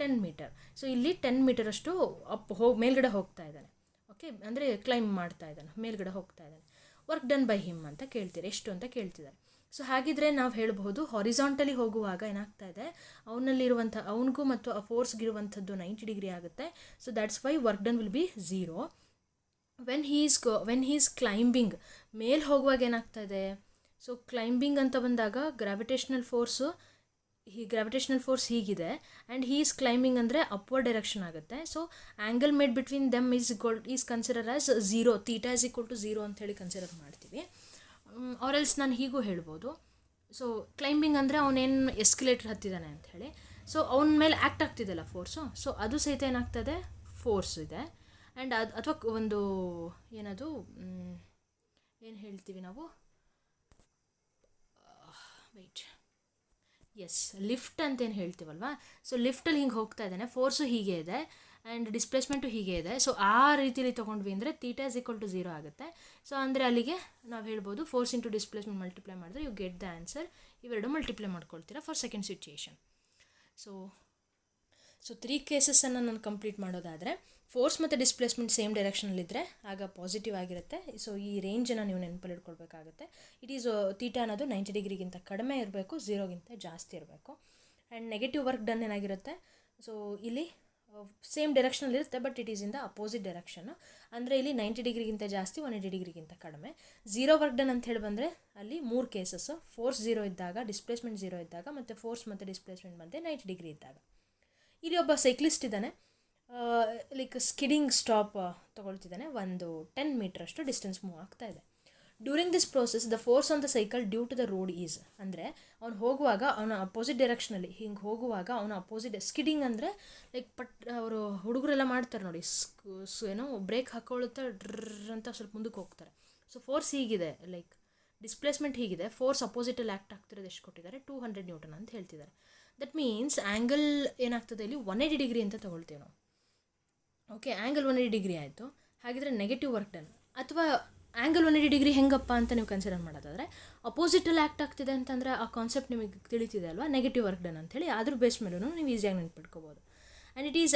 10 metre. So ಇಲ್ಲಿ 10 ಮೀಟರಷ್ಟು ಅಪ್ ಮೇಲ್ಗಡೆ ಹೋಗ್ತಾ ಇದ್ದಾನೆ. ಓಕೆ, ಅಂದರೆ ಕ್ಲೈಮ್ ಮಾಡ್ತಾ ಇದ್ದಾನೆ, ಮೇಲ್ಗಡೆ ಹೋಗ್ತಾ ಇದ್ದಾನೆ. ವರ್ಕ್ ಡನ್ ಬೈ ಹಿಮ್ ಅಂತ ಕೇಳ್ತೀರಿ, ಎಷ್ಟು ಅಂತ ಕೇಳ್ತಿದ್ದಾರೆ. ಸೊ ಹಾಗಿದ್ರೆ ನಾವು ಹೇಳ್ಬೋದು ಹಾರಿಜಾಂಟಲಿ ಹೋಗುವಾಗ ಏನಾಗ್ತಾ ಇದೆ, ಅವನಿಗೂ ಮತ್ತು ಆ ಫೋರ್ಸ್ಗಿರುವಂಥದ್ದು 90 ಡಿಗ್ರಿ ಆಗುತ್ತೆ. So that's Y work done will be 0. When he is climbing, ಮೇಲೆ ಹೋಗುವಾಗ ಏನಾಗ್ತಾ ಇದೆ, ಸೊ ಕ್ಲೈಂಬಿಂಗ್ ಅಂತ ಬಂದಾಗ ಗ್ರಾವಿಟೇಷನಲ್ ಫೋರ್ಸ್ ಹೀಗಿದೆ ಆ್ಯಂಡ್ ಹೀ ಈಸ್ ಕ್ಲೈಂಬಿಂಗ್ ಅಂದರೆ ಅಪ್ವರ್ಡ್ ಡೈರೆಕ್ಷನ್ ಆಗುತ್ತೆ. So angle made between them is consider as 0, theta = 0 ಅಂಥೇಳಿ ಕನ್ಸಿಡರ್ ಮಾಡ್ತೀವಿ. ಆರೆಲ್ಸ್ ನಾನು ಹೀಗೂ ಹೇಳ್ಬೋದು. ಸೊ ಕ್ಲೈಂಬಿಂಗ್ ಅಂದರೆ ಅವನೇನು ಎಸ್ಕಲೇಟರ್ ಹತ್ತಿದ್ದಾನೆ ಅಂಥೇಳಿ, ಸೊ ಅವನ ಮೇಲೆ ಆ್ಯಕ್ಟ್ ಆಗ್ತಿದೆಯಲ್ಲ ಫೋರ್ಸು, ಸೊ ಅದು ಸಹಿತ ಏನಾಗ್ತದೆ, ಫೋರ್ಸ್ ಇದೆ. ಆ್ಯಂಡ್ ಅಥವಾ ಒಂದು ಏನದು ಏನು ಹೇಳ್ತೀವಿ ನಾವು, ಲಿಫ್ಟ್ ಅಂತೇನು ಹೇಳ್ತೀವಲ್ವ. ಸೊ ಲಿಫ್ಟಲ್ಲಿ ಹಿಂಗೆ ಹೋಗ್ತಾ ಇದ್ದಾನೆ, ಫೋರ್ಸು ಹೀಗೆ ಇದೆ ಆ್ಯಂಡ್ ಡಿಸ್ಪ್ಲೇಸ್ಮೆಂಟು ಹೀಗೆ ಇದೆ. ಸೊ ಆ ರೀತಿಯಲ್ಲಿ ತೊಗೊಂಡ್ವಿ ಅಂದರೆ ಥೀಟಾ = 0 ಆಗುತ್ತೆ. ಸೊ ಅಂದರೆ ಅಲ್ಲಿಗೆ ನಾವು ಹೇಳ್ಬೋದು ಫೋರ್ಸ್ ಇಂಟು ಡಿಸ್ಪ್ಲೇಸ್ಮೆಂಟ್ ಮಲ್ಟಿಪ್ಲೈ ಮಾಡಿದ್ರೆ ಯು ಗೆಟ್ ದ ಆನ್ಸರ್. ಇವೆರಡು ಮಲ್ಟಿಪ್ಲೈ ಮಾಡ್ಕೊಳ್ತೀರಾ ಫಾರ್ ಸೆಕೆಂಡ್ ಸಿಚುಯೇಷನ್. ಸೊ 3 ಕೇಸಸನ್ನು ನಾನು ಕಂಪ್ಲೀಟ್ ಮಾಡೋದಾದರೆ, ಫೋರ್ಸ್ ಮತ್ತು ಡಿಸ್ಪ್ಲೇಸ್ಮೆಂಟ್ ಸೇಮ್ ಡೈರೆಕ್ಷನಲ್ಲಿದ್ದರೆ ಆಗ ಪಾಸಿಟಿವ್ ಆಗಿರುತ್ತೆ. ಸೊ ಈ ರೇಂಜನ್ನು ನೀವು ನೆನಪಲ್ಲಿ ಇಟ್ಕೊಳ್ಬೇಕಾಗುತ್ತೆ. ಇಟ್ ಈಸ್ ಥೀಟಾ ಅನ್ನೋದು 90 ಡಿಗ್ರಿಗಿಂತ ಕಡಿಮೆ ಇರಬೇಕು, 0ಗಿಂತ ಜಾಸ್ತಿ ಇರಬೇಕು. ಆ್ಯಂಡ್ ನೆಗೆಟಿವ್ ವರ್ಕ್ ಡನ್ ಏನಾಗಿರುತ್ತೆ, ಸೊ ಇಲ್ಲಿ ಸೇಮ್ ಡೈರೆಕ್ಷನಲ್ಲಿರುತ್ತೆ but it is in the opposite direction. ಅಂದರೆ ಇಲ್ಲಿ 90 ಡಿಗ್ರಿಗಿಂತ ಜಾಸ್ತಿ, 180 ಡಿಗ್ರಿಗಿಂತ ಕಡಿಮೆ. 0 ವರ್ಕ್ ಡನ್ ಅಂತ ಹೇಳಿ ಬಂದರೆ ಅಲ್ಲಿ 3 ಕೇಸಸ್ಸು, ಫೋರ್ಸ್ 0 ಇದ್ದಾಗ, ಡಿಸ್ಪ್ಲೇಸ್ಮೆಂಟ್ 0 ಇದ್ದಾಗ, ಮತ್ತು ಫೋರ್ಸ್ ಮತ್ತು ಡಿಸ್ಪ್ಲೇಸ್ಮೆಂಟ್ ಮಧ್ಯೆ 90 ಡಿಗ್ರಿ ಇದ್ದಾಗ. ಇಲ್ಲಿ ಒಬ್ಬ ಸೈಕ್ಲಿಸ್ಟ್ ಇದ್ದಾನೆ, ಲೈಕ್ ಸ್ಕಿಡಿಂಗ್ ಸ್ಟಾಪ್ ತೊಗೊಳ್ತಿದ್ದಾನೆ, ಒಂದು 10 ಮೀಟ್ರಷ್ಟು ಡಿಸ್ಟೆನ್ಸ್ ಮೂವ್ ಆಗ್ತಾ ಇದೆ. During this process the force on the cycle due to the road is, ಅಂದರೆ ಅವ್ನು ಹೋಗುವಾಗ ಅವನ ಅಪೋಸಿಟ್ ಡೈರೆಕ್ಷನಲ್ಲಿ ಹಿಂಗೆ ಹೋಗುವಾಗ ಅವನ ಅಪೋಸಿಟ್, ಸ್ಕಿಡಿಂಗ್ ಅಂದರೆ ಲೈಕ್ ಅವರು ಹುಡುಗರೆಲ್ಲ ಮಾಡ್ತಾರೆ ನೋಡಿ, ಏನೋ ಬ್ರೇಕ್ ಹಾಕೊಳ್ಳುತ್ತೆ ಡ್ರ್ ಅಂತ ಸ್ವಲ್ಪ ಮುಂದಕ್ಕೆ ಹೋಗ್ತಾರೆ. ಸೊ ಫೋರ್ಸ್ ಹೀಗಿದೆ, ಲೈಕ್ ಡಿಸ್ಪ್ಲೇಸ್ಮೆಂಟ್ ಹೀಗಿದೆ, ಫೋರ್ಸ್ ಅಪೋಸಿಟಲ್ಲಿ ಆ್ಯಕ್ಟ್ ಆಗ್ತಿರೋದು ಎಷ್ಟು ಕೊಟ್ಟಿದ್ದಾರೆ, 200 ನ್ಯೂಟನ್ ಅಂತ ಹೇಳ್ತಿದ್ದಾರೆ. ದಟ್ ಮೀನ್ಸ್ ಆ್ಯಂಗಲ್ ಏನಾಗ್ತದೆ ಇಲ್ಲಿ 180 ಡಿಗ್ರಿ ಅಂತ ತೊಗೊಳ್ತೀವಿ ನಾವು. ಓಕೆ, ಆ್ಯಂಗಲ್ 180 ಡಿಗ್ರಿ ಆಯಿತು. ಹಾಗಿದ್ರೆ ನೆಗೆಟಿವ್ ವರ್ಕ್ ಡನ್, ಅಥವಾ ಆ್ಯಂಗಲ್ 180 ಡಿಗ್ರಿ ಹೆಂಗಪ್ಪ ಅಂತ ನೀವು ಕನ್ಸಿಡರ್ ಮಾಡೋದಾದರೆ, ಅಪೋಸಿಟಲ್ಲಿ ಆ್ಯಕ್ಟ್ ಆಗ್ತಿದೆ ಅಂತಂದರೆ ಆ ಕಾನ್ಸೆಪ್ಟ್ ನಿಮಗೆ ತಿಳಿತಿದೆ ಅಲ್ವಾ, ನೆಗೆಟಿವ್ ವರ್ಕ್ ಡನ್ ಅಂಥೇಳಿ. ಅದ್ರ ಬೇಸ್ ಮೇಲೂ ನೀವು ಈಸಿಯಾಗಿ ನೆನ್ಪಿಟ್ಕೋಬೋದು. And it is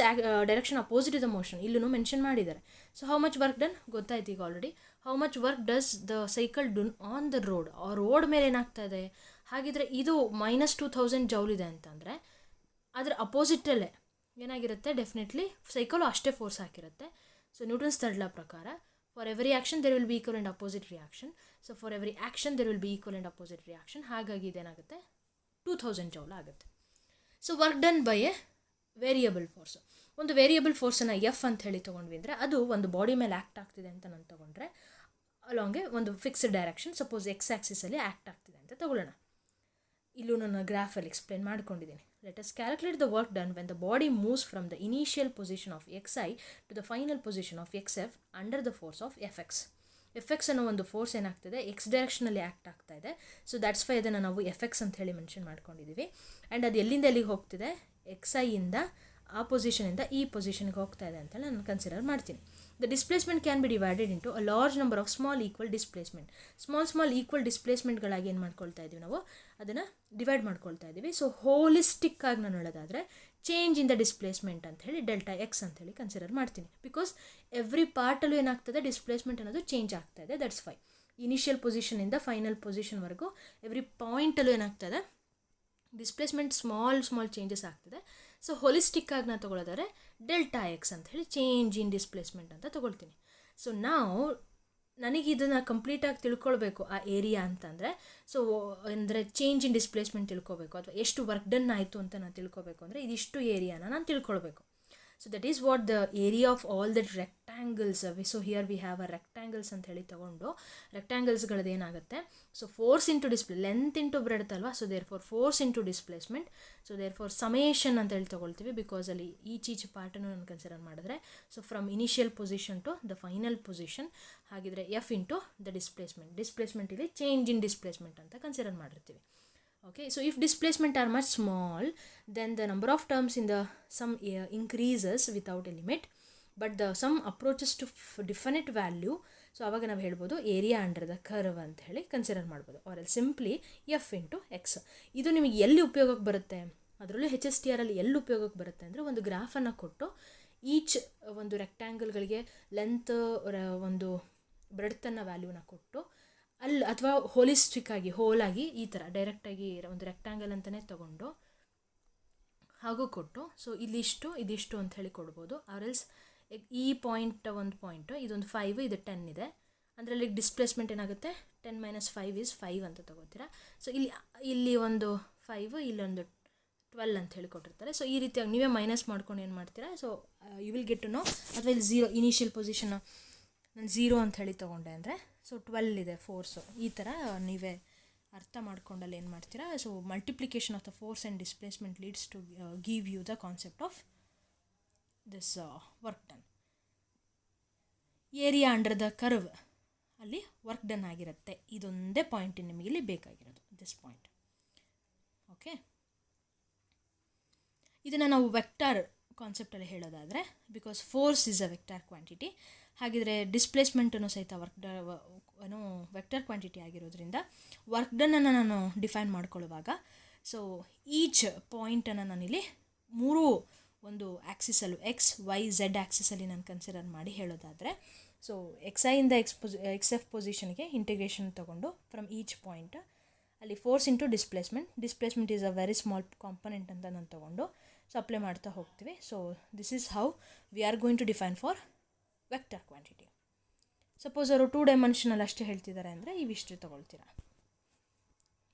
direction opposite the motion, ಇಲ್ಲೂ ಮೆನ್ಷನ್ ಮಾಡಿದ್ದಾರೆ. So how much work done ಗೊತ್ತಾಯ್ತು ಈಗ already. How much work does the cycle do on the road, ಆ ರೋಡ್ ಮೇಲೆ ಏನಾಗ್ತಾ ಇದೆ, ಹಾಗಿದ್ರೆ ಇದು -2000 ಜೌಲ್ ಇದೆ ಅಂತಂದರೆ ಅದರ ಅಪೋಸಿಟಲ್ಲೇ ಏನಾಗಿರುತ್ತೆ, ಡೆಫಿನೆಟ್ಲಿ ಸೈಕಲು ಅಷ್ಟೇ ಫೋರ್ಸ್ ಹಾಕಿರುತ್ತೆ. ಸೊ ನ್ಯೂಟನ್ಸ್ ಥರ್ಡ್ ಲಾ ಪ್ರಕಾರ for every action there will be equal and opposite reaction. So for every action there will be equal and opposite reaction. ಹಾಗಾಗಿ ಇದೇನಾಗುತ್ತೆ 2000 ಜೌಲ್ ಆಗುತ್ತೆ. So work done by a variable force. ಒಂದು variable ಫೋರ್ಸನ್ನು F ಅಂತ ಹೇಳಿ ತೊಗೊಂಡ್ವಿ ಅಂದರೆ ಅದು ಒಂದು ಬಾಡಿ ಮೇಲೆ ಆ್ಯಕ್ಟ್ ಆಗ್ತಿದೆ ಅಂತ ನಾನು ತೊಗೊಂಡ್ರೆ ಅಲಾಂಗೆ ಒಂದು ಫಿಕ್ಸ್ಡ್ ಡೈರೆಕ್ಷನ್, ಸಪೋಸ್ ಎಕ್ಸ್ ಆ್ಯಕ್ಸಿಸಲ್ಲಿ ಆ್ಯಕ್ಟ್ ಆಗ್ತಿದೆ ಅಂತ ತಗೊಳ್ಳೋಣ. ಇಲ್ಲೂ ನನ್ನ ಗ್ರಾಫಲ್ಲಿ ಎಕ್ಸ್ಪ್ಲೇನ್ ಮಾಡ್ಕೊಂಡಿದ್ದೀನಿ. Let us calculate the work done when the body moves from the initial position of X I to the final position of X F under the force of F X. F X ಅನ್ನೋ ಒಂದು force ಏನಾಗ್ತಿದೆ, X ಡೈರೆಕ್ಷನಲ್ಲಿ act ಆಗ್ತಾ ಇದೆ. So that's Y ಅದನ್ನು ನಾವು F X ಅಂತ ಹೇಳಿ mention ಮಾಡ್ಕೊಂಡಿದ್ದೀವಿ. ಆ್ಯಂಡ್ ಅದು ಎಲ್ಲಿಂದ ಎಲ್ಲಿಗೆ ಹೋಗ್ತಿದೆ, ಎಕ್ಸ್ ಐಯಿಂದ ಆ ಪೊಸಿಷನಿಂದ ಈ ಪೊಸಿಷನ್ಗೆ ಹೋಗ್ತಾ ಇದೆ ಅಂತ ನಾನು ಕನ್ಸಿಡರ್ ಮಾಡ್ತೀನಿ. The displacement can be divided into a large number of small equal displacement. Small equal ಡಿಸ್ಪ್ಲೇಸ್ಮೆಂಟ್ಗಳಾಗಿ ಏನು ಮಾಡ್ಕೊಳ್ತಾ ಇದ್ದೀವಿ, ನಾವು ಅದನ್ನು ಡಿವೈಡ್ ಮಾಡ್ಕೊಳ್ತಾ ಇದ್ದೀವಿ. ಸೊ ಹೋಲಿಸ್ಟಿಕ್ ಆಗಿ ನಾನು ಹೇಳೋದಾದರೆ ಚೇಂಜ್ ಇನ್ ದ ಡಿಸ್ಪ್ಲೇಸ್ಮೆಂಟ್ ಅಂತ ಹೇಳಿ ಡೆಲ್ಟಾ ಎಕ್ಸ್ ಅಂತ ಹೇಳಿ ಕನ್ಸಿಡರ್ ಮಾಡ್ತೀನಿ. ಬಿಕಾಸ್ ಎವ್ರಿ ಪಾರ್ಟಲ್ಲೂ ಏನಾಗ್ತದೆ, ಡಿಸ್ಪ್ಲೇಸ್ಮೆಂಟ್ ಅನ್ನೋದು ಚೇಂಜ್ ಆಗ್ತಾ ಇದೆ. ದಟ್ಸ್ ವೈ ಇನಿಷಿಯಲ್ ಪೊಸಿಷನಿಂದ ಫೈನಲ್ ಪೊಸಿಷನ್ವರೆಗೂ ಎವ್ರಿ ಪಾಯಿಂಟಲ್ಲೂ ಏನಾಗ್ತದೆ, ಡಿಸ್ಪ್ಲೇಸ್ಮೆಂಟ್ ಸ್ಮಾಲ್ ಚೇಂಜಸ್ ಆಗ್ತದೆ. ಸೊ ಹೋಲಿಸ್ಟಿಕ್ಕಾಗಿ ನಾನು ತೊಗೊಳ್ಳೋದಾದ್ರೆ ಡೆಲ್ಟಾ ಎಕ್ಸ್ ಅಂತ ಹೇಳಿ ಚೇಂಜ್ ಇನ್ ಡಿಸ್ಪ್ಲೇಸ್ಮೆಂಟ್ ಅಂತ ತೊಗೊಳ್ತೀನಿ. ಸೊ ನಾವು ನನಗೆ ಇದನ್ನು ಕಂಪ್ಲೀಟಾಗಿ ತಿಳ್ಕೊಳ್ಬೇಕು ಆ ಏರಿಯಾ ಅಂತಂದರೆ, ಸೊ ಅಂದರೆ ಚೇಂಜ್ ಇನ್ ಡಿಸ್ಪ್ಲೇಸ್ಮೆಂಟ್ ತಿಳ್ಕೊಬೇಕು, ಅಥವಾ ಎಷ್ಟು ವರ್ಕ್ ಡನ್ ಆಯಿತು ಅಂತ ನಾನು ತಿಳ್ಕೊಬೇಕು ಅಂದರೆ ಇದಿಷ್ಟು ಏರಿಯಾನ ನಾನು ತಿಳ್ಕೊಳ್ಬೇಕು. So that is what the area of all that rectangles. So here we have a rectangles ಅಂತ ಹೇಳಿ ತೊಗೊಂಡು ರೆಕ್ಟ್ಯಾಂಗಲ್ಸ್ಗಳದ್ದು ಏನಾಗುತ್ತೆ, so force into display, length into breadth ಅಲ್ವಾ. So therefore force into displacement. So therefore summation ಅಂತ ಹೇಳಿ ತೊಗೊಳ್ತೀವಿ, because ಅಲ್ಲಿ ಈಚ್ ಪಾರ್ಟನ್ನು ನಾನು ಕನ್ಸಿಡರ್ ಮಾಡಿದ್ರೆ. So from initial position to the final position. ಹಾಗಿದ್ರೆ ಎಫ್ ಇಂಟು ದ ಡಿಸ್ಪ್ಲೇಸ್ಮೆಂಟ್ ಇಲ್ಲಿ change in displacement ಅಂತ ಕನ್ಸಿಡರ್ ಮಾಡಿರ್ತೀವಿ. Okay, so if displacement are much small, then the number of terms in the sum increases without a limit, but the sum approaches to definite value. So ಆವಾಗ ನಾವು ಹೇಳ್ಬೋದು area under the curve ಅಂತ ಹೇಳಿ consider ಮಾಡ್ಬೋದು, or L simply F into X. ಇದು ನಿಮಗೆ ಎಲ್ಲಿ ಉಪಯೋಗಕ್ಕೆ ಬರುತ್ತೆ, ಅದರಲ್ಲೂ HSTR ಅಲ್ಲಿ ಎಲ್ಲಿ ಉಪಯೋಗಕ್ಕೆ ಬರುತ್ತೆ ಅಂದರೆ, ಒಂದು ಗ್ರಾಫನ್ನು ಕೊಟ್ಟು ಈಚ್ ಒಂದು ರೆಕ್ಟ್ಯಾಂಗಲ್ಗಳಿಗೆ ಲೆಂತ್ ಒಂದು ಬ್ರೆಡ್ತನ್ನು ವ್ಯಾಲ್ಯೂನ ಕೊಟ್ಟು ಅಲ್ಲಿ, ಅಥವಾ ಹೋಲಿಸ್ಟಿಕ್ಕಾಗಿ ಹೋಲಾಗಿ ಈ ಥರ ಡೈರೆಕ್ಟಾಗಿ ಒಂದು ರೆಕ್ಟ್ಯಾಂಗಲ್ ಅಂತಲೇ ತೊಗೊಂಡು ಹಾಗೂ ಕೊಟ್ಟು, ಸೊ ಇದಿಷ್ಟು ಅಂತ ಹೇಳಿ ಕೊಡ್ಬೋದು. ಆರ್ ಎಲ್ಸ್ ಈ ಪಾಯಿಂಟ್ ಒಂದು ಪಾಯಿಂಟು, ಇದೊಂದು 5, ಇದು 10 ಇದೆ ಅಂದರೆ ಅಲ್ಲಿ ಡಿಸ್ಪ್ಲೇಸ್ಮೆಂಟ್ ಏನಾಗುತ್ತೆ, 10 - 5 = 5 ಅಂತ ತೊಗೋತೀರಾ. ಸೊ ಇಲ್ಲಿ ಒಂದು 5, ಇಲ್ಲೊಂದು 12 ಅಂತ ಹೇಳಿ ಕೊಟ್ಟಿರ್ತಾರೆ. ಸೊ ಈ ರೀತಿಯಾಗಿ ನೀವೇ ಮೈನಸ್ ಮಾಡ್ಕೊಂಡು ಏನು ಮಾಡ್ತೀರಾ, so you will get to know. ಅಥವಾ ಇಲ್ಲಿ 0 ಇನಿಷಿಯಲ್ ಪೊಸಿಷನ್ ನಾನು 0 ಅಂತ ಹೇಳಿ ತೊಗೊಂಡೆ ಅಂದರೆ, ಸೊ 12 ಇದೆ ಫೋರ್ಸು. ಈ ಥರ ನೀವೇ ಅರ್ಥ ಮಾಡ್ಕೊಂಡಲ್ಲಿ ಏನು ಮಾಡ್ತೀರಾ, so multiplication of the force and displacement leads to give you the concept of this work done. Area under the curve ಅಲ್ಲಿ ವರ್ಕ್ ಡನ್ ಆಗಿರುತ್ತೆ. ಇದೊಂದೇ ಪಾಯಿಂಟ್ ನಿಮಗೆ ಇಲ್ಲಿ ಬೇಕಾಗಿರೋದು, ದಿಸ್ ಪಾಯಿಂಟ್. ಓಕೆ, ಇದನ್ನು ನಾವು ವೆಕ್ಟಾರ್ ಕಾನ್ಸೆಪ್ಟಲ್ಲಿ ಹೇಳೋದಾದರೆ, because force is a vector quantity. ಹಾಗಿದ್ರೆ ಡಿಸ್ಪ್ಲೇಸ್ಮೆಂಟನ್ನು ಸಹಿತ ವೆಕ್ಟರ್ ಕ್ವಾಂಟಿಟಿ ಆಗಿರೋದ್ರಿಂದ ವರ್ಕ್ ಡನ್ನನ್ನು ನಾನು ಡಿಫೈನ್ ಮಾಡ್ಕೊಳ್ಳುವಾಗ, ಸೊ ಈಚ್ ಪಾಯಿಂಟನ್ನು ನಾನಿಲ್ಲಿ 3 ಒಂದು ಆ್ಯಕ್ಸಿಸಲ್ಲೂ ಎಕ್ಸ್ ವೈ ಝೆಡ್ ಆ್ಯಕ್ಸಿಸಲ್ಲಿ ನಾನು ಕನ್ಸಿಡರ್ ಮಾಡಿ ಹೇಳೋದಾದರೆ, ಸೊ ಎಕ್ಸ್ ಐಯಿಂದ ಎಕ್ಸ್ ಎಫ್ ಪೊಸಿಷನ್ಗೆ ಇಂಟಿಗ್ರೇಷನ್ ತೊಗೊಂಡು ಫ್ರಮ್ ಈಚ್ ಪಾಯಿಂಟ್ ಅಲ್ಲಿ force into displacement is a very small component ಅಂತ ನಾನು ತೊಗೊಂಡು ಸೊ ಅಪ್ಲೈ ಮಾಡ್ತಾ ಹೋಗ್ತೀವಿ. So this is how we are going to define for vector quantity. Suppose ಅವರು 2 ಡೈಮೆನ್ಷನಲ್ಲಿ ಅಷ್ಟೇ ಹೇಳ್ತಿದ್ದಾರೆ ಅಂದರೆ ಇವಿಷ್ಟು ತೊಗೊಳ್ತೀರಾ.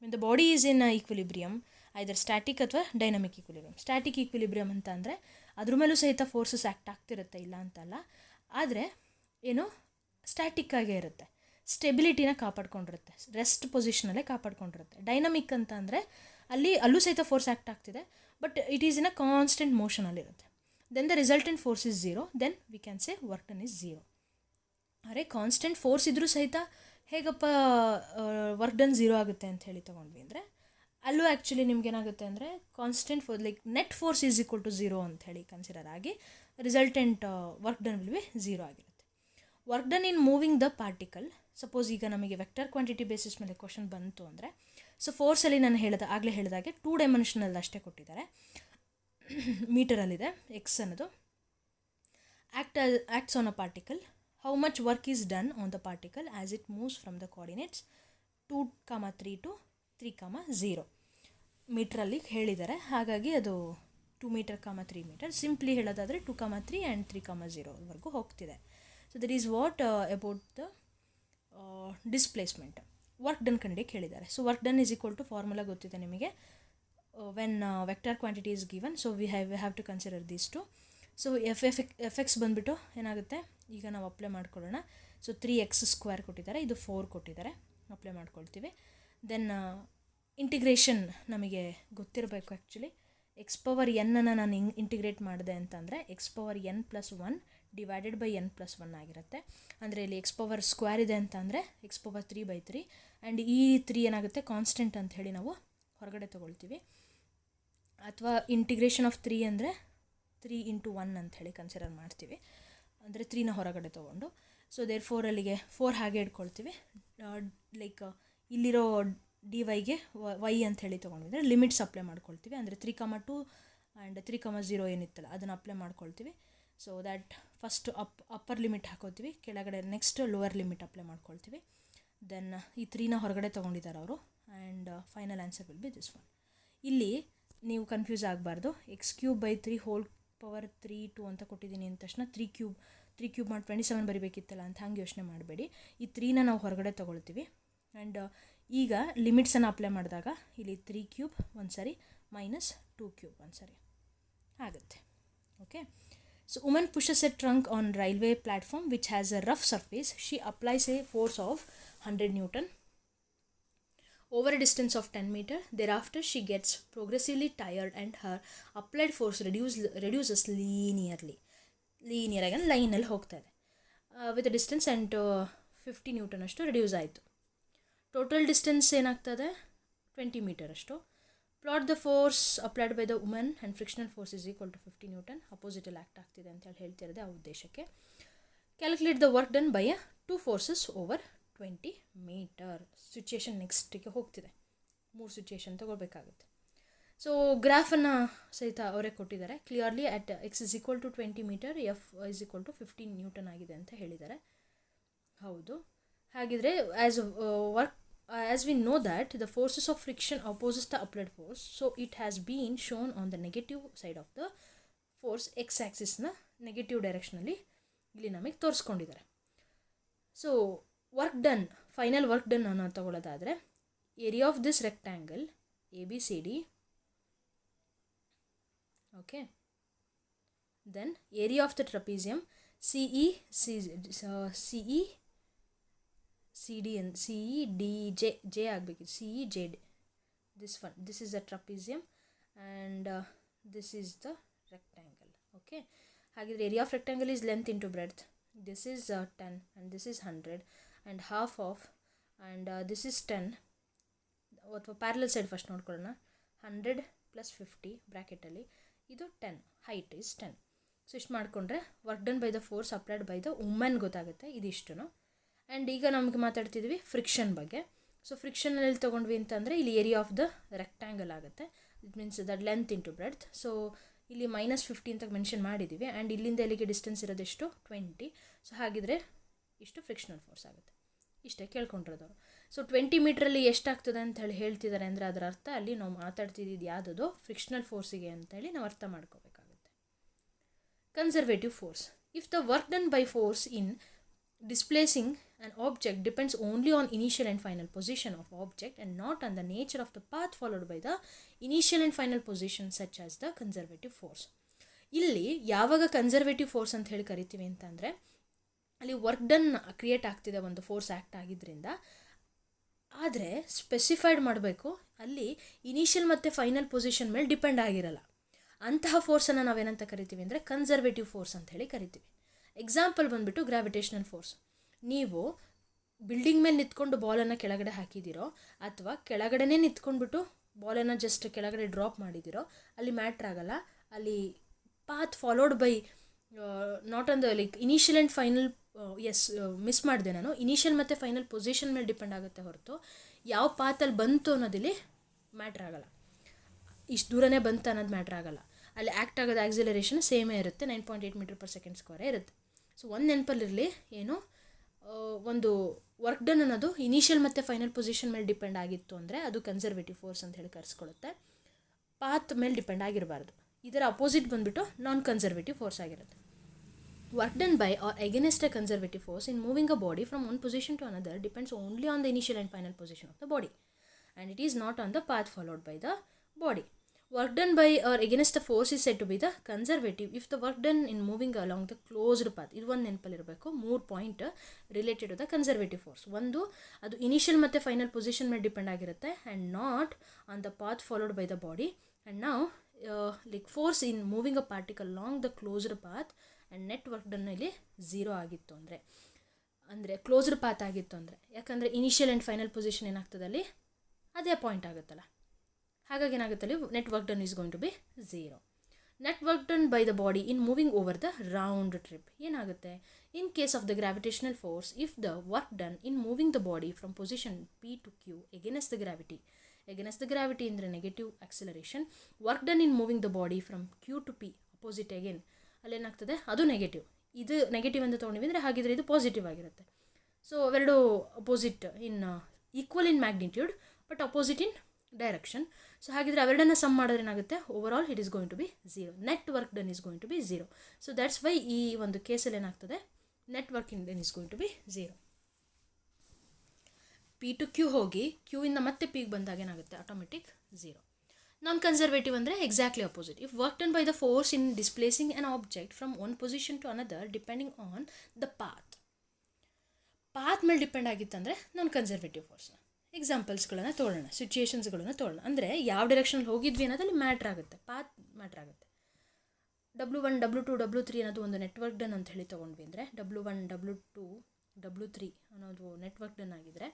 When the body is in equilibrium, either static ಅಥವಾ ಡೈನಮಿಕ್ ಈಕ್ವಿಲಿಬ್ರಿಯಮ್. ಸ್ಟ್ಯಾಟಿಕ್ ಈಕ್ವಿಲಿಬ್ರಿಯಮ್ ಅಂತ ಅಂದರೆ ಅದ್ರ ಮೇಲೂ ಸಹಿತ ಫೋರ್ಸಸ್ ಆ್ಯಕ್ಟ್ ಆಗ್ತಿರುತ್ತೆ, ಇಲ್ಲ ಅಂತಲ್ಲ, ಆದರೆ ಏನು ಸ್ಟ್ಯಾಟಿಕ್ಕಾಗೇ ಇರುತ್ತೆ, ಸ್ಟೆಬಿಲಿಟಿನ ಕಾಪಾಡ್ಕೊಂಡಿರುತ್ತೆ, ರೆಸ್ಟ್ ಪೊಸಿಷನಲ್ಲೇ ಕಾಪಾಡ್ಕೊಂಡಿರುತ್ತೆ. ಡೈನಮಿಕ್ ಅಂತ ಅಂದರೆ ಅಲ್ಲೂ ಸಹಿತ ಫೋರ್ಸ್ ಆ್ಯಕ್ಟ್ ಆಗ್ತಿದೆ, but it is in a constant ಮೋಷನಲ್ಲಿರುತ್ತೆ. Then the resultant force is 0, then we can say work done is 0. ಅರೆ ಕಾನ್ಸ್ಟೆಂಟ್ ಫೋರ್ಸ್ ಇದ್ದರೂ ಸಹಿತ ಹೇಗಪ್ಪ ವರ್ಕ್ ಡನ್ 0 ಆಗುತ್ತೆ ಅಂತ ಹೇಳಿ ತೊಗೊಂಡ್ವಿ ಅಂದರೆ, ಅಲ್ಲೂ ಆ್ಯಕ್ಚುಲಿ ನಿಮ್ಗೇನಾಗುತ್ತೆ ಅಂದರೆ constant like net force is equal to 0 ಅಂತ ಹೇಳಿ ಕನ್ಸಿಡರ್ ಆಗಿ resultant work done will be 0 ಆಗಿರುತ್ತೆ. Work done in moving the particle. Suppose ಈಗ ನಮಗೆ ವೆಕ್ಟರ್ ಕ್ವಾಂಟಿಟಿ ಬೇಸಿಸ್ ಮೇಲೆ ಕ್ವಶನ್ ಬಂತು ಅಂದರೆ, ಸೊ ಫೋರ್ಸಲ್ಲಿ ನಾನು ಆಗಲೇ ಹೇಳಿದಾಗೆ 2 ಡೈಮೆನ್ಷನಲ್ಲಿ ಅಷ್ಟೇ ಕೊಟ್ಟಿದ್ದಾರೆ, ಮೀಟರಲ್ಲಿದೆ. ಎಕ್ಸ್ ಅನ್ನೋದು acts on a particle. How much work is done on the particle as it moves from the coordinates 2, 3 to 3,0 ಮೀಟ್ರಲ್ಲಿ ಹೇಳಿದ್ದಾರೆ. ಹಾಗಾಗಿ ಅದು 2 ಮೀಟರ್, 3 ಮೀಟರ್. ಸಿಂಪ್ಲಿ ಹೇಳೋದಾದರೆ 2,3 ಆ್ಯಂಡ್ 3,0ವರೆಗೂ ಹೋಗ್ತಿದೆ. So that is what about the displacement. Work done ಕಂಡಿಡಿಯಕ್ಕೆ ಹೇಳಿದ್ದಾರೆ. So work done is equal to formula ಗೊತ್ತಿದೆ ನಿಮಗೆ. When vector quantity is given, so we have to consider these two. So F X ಬಂದುಬಿಟ್ಟು ಏನಾಗುತ್ತೆ, ಈಗ ನಾವು apply ಮಾಡ್ಕೊಳ್ಳೋಣ. So 3x² ಕೊಟ್ಟಿದ್ದಾರೆ, ಇದು 4 ಕೊಟ್ಟಿದ್ದಾರೆ. ಅಪ್ಲೈ ಮಾಡ್ಕೊಳ್ತೀವಿ. ದೆನ್ ಇಂಟಿಗ್ರೇಷನ್ ನಮಗೆ ಗೊತ್ತಿರಬೇಕು. ಆ್ಯಕ್ಚುಲಿ x⁴n ನಾನು ಇಂಟಿಗ್ರೇಟ್ ಮಾಡಿದೆ ಅಂತಂದರೆ x⁴n+1 ಡಿವೈಡೆಡ್ ಬೈ n+1 ಆಗಿರುತ್ತೆ. ಅಂದರೆ ಇಲ್ಲಿ x² ಇದೆ ಅಂತ ಅಂದರೆ x⁴3/3 ಆ್ಯಂಡ್ ಈ 3 ಏನಾಗುತ್ತೆ ಕಾನ್ಸ್ಟೆಂಟ್ ಅಂತ ಹೇಳಿ ನಾವು ಹೊರಗಡೆ ತೊಗೊಳ್ತೀವಿ. ಅಥವಾ ಇಂಟಿಗ್ರೇಷನ್ ಆಫ್ 3 ಅಂದರೆ 3 × 1 ಅಂತ ಹೇಳಿ ಕನ್ಸಿಡರ್ ಮಾಡ್ತೀವಿ. ಅಂದರೆ 3ನ ಹೊರಗಡೆ ತೊಗೊಂಡು. ಸೊ ದೇರ್ 4 ಅಲ್ಲಿಗೆ 4 ಹಾಗೆ ಇಟ್ಕೊಳ್ತೀವಿ. ಲೈಕ್ ಇಲ್ಲಿರೋ dy y ಅಂತ ಹೇಳಿ ತೊಗೊಂಡಿದ್ರೆ ಲಿಮಿಟ್ಸ್ ಅಪ್ಲೈ ಮಾಡ್ಕೊಳ್ತೀವಿ. ಅಂದರೆ 3,2 ಆ್ಯಂಡ್ 3,0 ಏನಿತ್ತಲ್ಲ ಅದನ್ನು ಅಪ್ಲೈ ಮಾಡ್ಕೊಳ್ತೀವಿ. So that first upper limit ಹಾಕೋತೀವಿ, ಕೆಳಗಡೆ ನೆಕ್ಸ್ಟ್ ಲೋವರ್ ಲಿಮಿಟ್ ಅಪ್ಲೈ ಮಾಡ್ಕೊಳ್ತೀವಿ. ದೆನ್ ಈ 3ನ ಹೊರಗಡೆ ತೊಗೊಂಡಿದ್ದಾರೆ ಅವರು. And final answer will be this one. ಇಲ್ಲಿ ನೀವು ಕನ್ಫ್ಯೂಸ್ ಆಗಬಾರ್ದು. x³ 3 ಅಂತ ಕೊಟ್ಟಿದ್ದೀನಿ ಅಂದ ತಕ್ಷಣ 3³ ಮಾಡಿ 27 ಬರಿಬೇಕಿತ್ತಲ್ಲ ಅಂತ ಹಂಗೆ ಯೋಚನೆ ಮಾಡಬೇಡಿ. ಈ 3ನ ನಾವು ಹೊರಗಡೆ ತೊಗೊಳ್ತೀವಿ. ಆ್ಯಂಡ್ ಈಗ ಲಿಮಿಟ್ಸನ್ನು ಅಪ್ಲೈ ಮಾಡಿದಾಗ ಇಲ್ಲಿ 3³ ಒಂದು ಸರಿ -2³ ಒಂದು ಸರಿ ಆಗುತ್ತೆ. Okay. So woman pushes A trunk on railway platform which has A rough surface. She applies A force of 100 Newton over a distance of 10 meter. Thereafter she gets progressively tired and her applied force reduces linearly ಲೈನಲ್ಲಿ ಹೋಗ್ತಾ ಇದೆ. With distance and 50 Newton ಅಷ್ಟು reduce ಆಯಿತು. Total distance ಏನಾಗ್ತದೆ 20 metre ಅಷ್ಟು. Plot the force applied by the woman and frictional force is equal to 50 Newton. ಅಪೋಸಿಟಲ್ಲಿ act ಆಗ್ತಿದೆ ಅಂತೇಳಿ ಹೇಳ್ತಿರೋದೆ ಆ ಉದ್ದೇಶಕ್ಕೆ. Calculate the work done by 2 forces over 20 metre. Situation ನೆಕ್ಸ್ಟಿಗೆ ಹೋಗ್ತಿದೆ. 3 ಸಿಚುಯೇಷನ್ ತೊಗೊಳ್ಬೇಕಾಗುತ್ತೆ. ಸೊ ಗ್ರಾಫನ್ನು ಸಹಿತ ಅವರೇ ಕೊಟ್ಟಿದ್ದಾರೆ. Clearly at x is equal to 20 metre, F is equal to 15 Newton ಆಗಿದೆ ಅಂತ ಹೇಳಿದ್ದಾರೆ. ಹೌದು. ಹಾಗಿದ್ರೆ as we know that the forces of friction opposes the applied force, so it has been shown on the negative side of the force x axisನ negative ಡೈರೆಕ್ಷನಲ್ಲಿ ಇಲ್ಲಿ ನಮಗೆ ತೋರಿಸ್ಕೊಂಡಿದ್ದಾರೆ. So work done, final work done ಅನ್ನೋ ತಗೊಳ್ಳೋದಾದರೆ area of this rectangle ABCD, okay. Then area of the trapezium CEDJ ಆಗಬೇಕಿತ್ತು, CEJD. This is the trapezium and this is the rectangle. Okay. ಹಾಗಿದ್ರೆ area of rectangle is length into breadth. This is 10 and this is 100 and half of and this is 10. ಅಥವಾ parallel side first ನೋಡ್ಕೊಳ್ಳೋಣ. 100 + 50 ಬ್ರ್ಯಾಕೆಟಲ್ಲಿ ಇದು 10, height is 10. So ಇಷ್ಟು ಮಾಡಿಕೊಂಡ್ರೆ work done by the force applied by the woman ಗೊತ್ತಾಗುತ್ತೆ ಇದಿಷ್ಟು. And ಈಗ ನಮಗೆ ಮಾತಾಡ್ತಿದ್ವಿ friction ಬಗ್ಗೆ. ಸೊ ಫ್ರಿಕ್ಷನಲ್ಲಿ ತೊಗೊಂಡ್ವಿ ಅಂತಂದರೆ ಇಲ್ಲಿ ಏರಿಯಾ ಆಫ್ ದ ರೆಕ್ಟ್ಯಾಂಗಲ್ ಆಗುತ್ತೆ. It means that length into breadth. So ಇಲ್ಲಿ -50 ಅಂತ ಮೆನ್ಷನ್ ಮಾಡಿದ್ದೀವಿ. ಆ್ಯಂಡ್ ಇಲ್ಲಿಂದ ಇಲ್ಲಿಗೆ ಡಿಸ್ಟೆನ್ಸ್ ಇರೋದೆಷ್ಟು 20. ಸೊ ಹಾಗಿದ್ರೆ ಇಷ್ಟು ಫ್ರಿಕ್ಷನಲ್ ಫೋರ್ಸ್ ಆಗುತ್ತೆ. ಇಷ್ಟೇ ಕೇಳ್ಕೊಂಡಿರೋದವರು. ಸೊ 20 ಮೀಟ್ರಲ್ಲಿ ಎಷ್ಟಾಗ್ತದೆ ಅಂತ ಹೇಳಿ ಹೇಳ್ತಿದ್ದಾರೆ ಅಂದರೆ ಅದರ ಅರ್ಥ ಅಲ್ಲಿ ನಾವು ಮಾತಾಡ್ತಿದ್ದು ಯಾವುದೋ ಫ್ರಿಕ್ಷನಲ್ ಫೋರ್ಸಿಗೆ ಅಂತೇಳಿ ನಾವು ಅರ್ಥ ಮಾಡ್ಕೋಬೇಕಾಗುತ್ತೆ. Conservative force. If the work done by force in displacing an object depends only on initial and final position of object and not on the nature of the path followed by the initial and final position such as the conservative force. ಇಲ್ಲಿ ಯಾವಾಗ conservative force ಅಂತ ಹೇಳಿ ಕರಿತೀವಿ ಅಂತಂದರೆ ಅಲ್ಲಿ work done create ಆಗ್ತಿದೆ, ಒಂದು force act ಆಗಿದ್ದರಿಂದ. ಆದರೆ ಸ್ಪೆಸಿಫೈಡ್ ಮಾಡಬೇಕು, ಅಲ್ಲಿ ಇನಿಷಿಯಲ್ ಮತ್ತು ಫೈನಲ್ ಪೊಸಿಷನ್ ಮೇಲೆ ಡಿಪೆಂಡ್ ಆಗಿರಲ್ಲ. ಅಂತಹ ಫೋರ್ಸನ್ನು ನಾವೇನಂತ ಕರಿತೀವಿ ಅಂದರೆ ಕನ್ಸರ್ವೇಟಿವ್ ಫೋರ್ಸ್ ಅಂತ ಹೇಳಿ ಕರಿತೀವಿ. ಎಕ್ಸಾಂಪಲ್ ಬಂದುಬಿಟ್ಟು ಗ್ರಾವಿಟೇಷನಲ್ ಫೋರ್ಸ್. ನೀವು ಬಿಲ್ಡಿಂಗ್ ಮೇಲೆ ನಿಂತ್ಕೊಂಡು ಬಾಲನ್ನು ಕೆಳಗಡೆ ಹಾಕಿದ್ದೀರೋ ಅಥವಾ ಕೆಳಗಡೆನೇ ನಿಂತ್ಕೊಂಡ್ಬಿಟ್ಟು ಬಾಲನ್ನು ಜಸ್ಟ್ ಕೆಳಗಡೆ ಡ್ರಾಪ್ ಮಾಡಿದ್ದೀರೋ ಅಲ್ಲಿ ಮ್ಯಾಟ್ರ್ ಆಗಲ್ಲ. ಅಲ್ಲಿ path followed by not on the like initial and final. Miss ಮಾಡಿದೆ ನಾನು. ಇನಿಷಿಯಲ್ ಮತ್ತು ಫೈನಲ್ ಪೊಸಿಷನ್ ಮೇಲೆ ಡಿಪೆಂಡ್ ಆಗುತ್ತೆ ಹೊರತು ಯಾವ ಪಾತಲ್ಲಿ ಬಂತು ಅನ್ನೋದಿಲ್ಲಿ ಮ್ಯಾಟ್ರ್ ಆಗಲ್ಲ. ಇಷ್ಟು ದೂರನೇ ಬಂತು ಅನ್ನೋದು ಮ್ಯಾಟ್ರ್ ಆಗಲ್ಲ. ಅಲ್ಲಿ ಆ್ಯಕ್ಟ್ ಆಗೋದು ಆಕ್ಸಿಲರೇಷನ್ ಸೇಮೇ ಇರುತ್ತೆ, 9.8 ಮೀಟರ್ ಪರ್ ಸೆಕೆಂಡ್ ಸ್ಕ್ವೇರೇ ಇರುತ್ತೆ. ಸೊ ಒಂದು ನೆನಪಲ್ಲಿರಲಿ, ಏನು ಒಂದು ವರ್ಕ್ ಡನ್ ಅನ್ನೋದು ಇನಿಷಿಯಲ್ ಮತ್ತು ಫೈನಲ್ ಪೊಸಿಷನ್ ಮೇಲೆ ಡಿಪೆಂಡ್ ಆಗಿತ್ತು ಅಂದರೆ ಅದು ಕನ್ಸರ್ವೇಟಿವ್ ಫೋರ್ಸ್ ಅಂತ ಹೇಳಿ ಕರೆಸ್ಕೊಳ್ಳುತ್ತೆ. ಪಾತ್ ಮೇಲೆ ಡಿಪೆಂಡ್ ಆಗಿರಬಾರ್ದು. ಇದರ ಅಪೋಸಿಟ್ ಬಂದುಬಿಟ್ಟು ನಾನ್ ಕನ್ಸರ್ವೇಟಿವ್ ಫೋರ್ಸ್ ಆಗಿರುತ್ತೆ. Work done by or against a conservative force in moving a body from one position to another depends only on the initial and final position of the body and it is not on the path followed by the body. Work done by or against the force is said to be the conservative if the work done in moving along the closed path. ಇದು ಒಂದು ನೆನಪಲ್ಲಿರಬೇಕು. 3 point related to the conservative force. ಒಂದು, ಅದು initial ಮತ್ತು final position ಮೇಲೆ depend ಆಗಿರುತ್ತೆ and not on the path followed by the body. And ನಾವು like force in moving a particle long the closed path and net work done ಇಲ್ಲಿ 0 ಆಗಿತ್ತು ಅಂದರೆ closed path ಆಗಿತ್ತು ಅಂದರೆ, ಯಾಕಂದರೆ ಇನಿಷಿಯಲ್ ಆ್ಯಂಡ್ ಫೈನಲ್ ಪೊಸಿಷನ್ ಏನಾಗ್ತದೆ ಅಲ್ಲಿ ಅದೇ ಪಾಯಿಂಟ್ ಆಗುತ್ತಲ್ಲ. ಹಾಗಾಗಿ ಏನಾಗುತ್ತೆ ಅಲ್ಲಿ net work done is going to be 0. Net work done by the body in moving over the round trip ಏನಾಗುತ್ತೆ, in case of the gravitational force if the work done in moving the body from position P to Q against the gravity ಅಂದರೆ negative acceleration. Work done in moving the body from Q to P opposite again ಅಲ್ಲೇನಾಗ್ತದೆ ಅದು negative. ಇದು negative ಅಂತ ತೊಗೊಂಡಿವಿ ಅಂದರೆ ಹಾಗಿದ್ರೆ ಇದು positive ಆಗಿರುತ್ತೆ. So ಅವೆರಡು opposite in equal in magnitude but opposite in direction. So ಹಾಗಿದ್ರೆ ಅವೆರಡನ್ನ ಸಮ್ ಮಾಡಿದ್ರೆ ಏನಾಗುತ್ತೆ, over all it is going to be 0. Net work done is going to be 0. So that's why ಈ ಒಂದು ಕೇಸಲ್ಲಿ ಏನಾಗ್ತದೆ, net work done is going to be 0. P to Q ಹೋಗಿ Q ಇಂದ ಮತ್ತೆ Pಗೆ ಬಂದಾಗ ಏನಾಗುತ್ತೆ, ಆಟೋಮೆಟಿಕ್ 0. ನಾನ್ ಕನ್ಸರ್ವೇಟಿವ್ ಅಂದರೆ exactly opposite. If work done by the force in displacing on object from one position to another depending on the path ಮೇಲೆ depend ಆಗಿತ್ತಂದರೆ non conservative force. ಎಕ್ಸಾಂಪಲ್ಸ್ಗಳನ್ನು ತೊಗೊಳ್ಳೋಣ, ಸಿಚುಯೇಷನ್ಸ್ಗಳನ್ನು ತೊಗೊಳ್ಳೋಣ. ಅಂದರೆ ಯಾವ ಡೈರೆಕ್ಷನಲ್ಲಿ ಹೋಗಿದ್ವಿ ಅನ್ನೋದಲ್ಲಿ ಮ್ಯಾಟ್ರ್ ಆಗುತ್ತೆ, ಪಾತ್ ಮ್ಯಾಟ್ರ್ ಆಗುತ್ತೆ. W1 W2 W3 ಅನ್ನೋದು ಒಂದು ನೆಟ್ವರ್ಕ್ ಡನ್ ಅಂತ ಹೇಳಿ ತೊಗೊಂಡ್ವಿ ಅಂದರೆ W1 W2 W3 ಅನ್ನೋದು ನೆಟ್ವರ್ಕ್ ಡನ್ ಆಗಿದ್ರೆ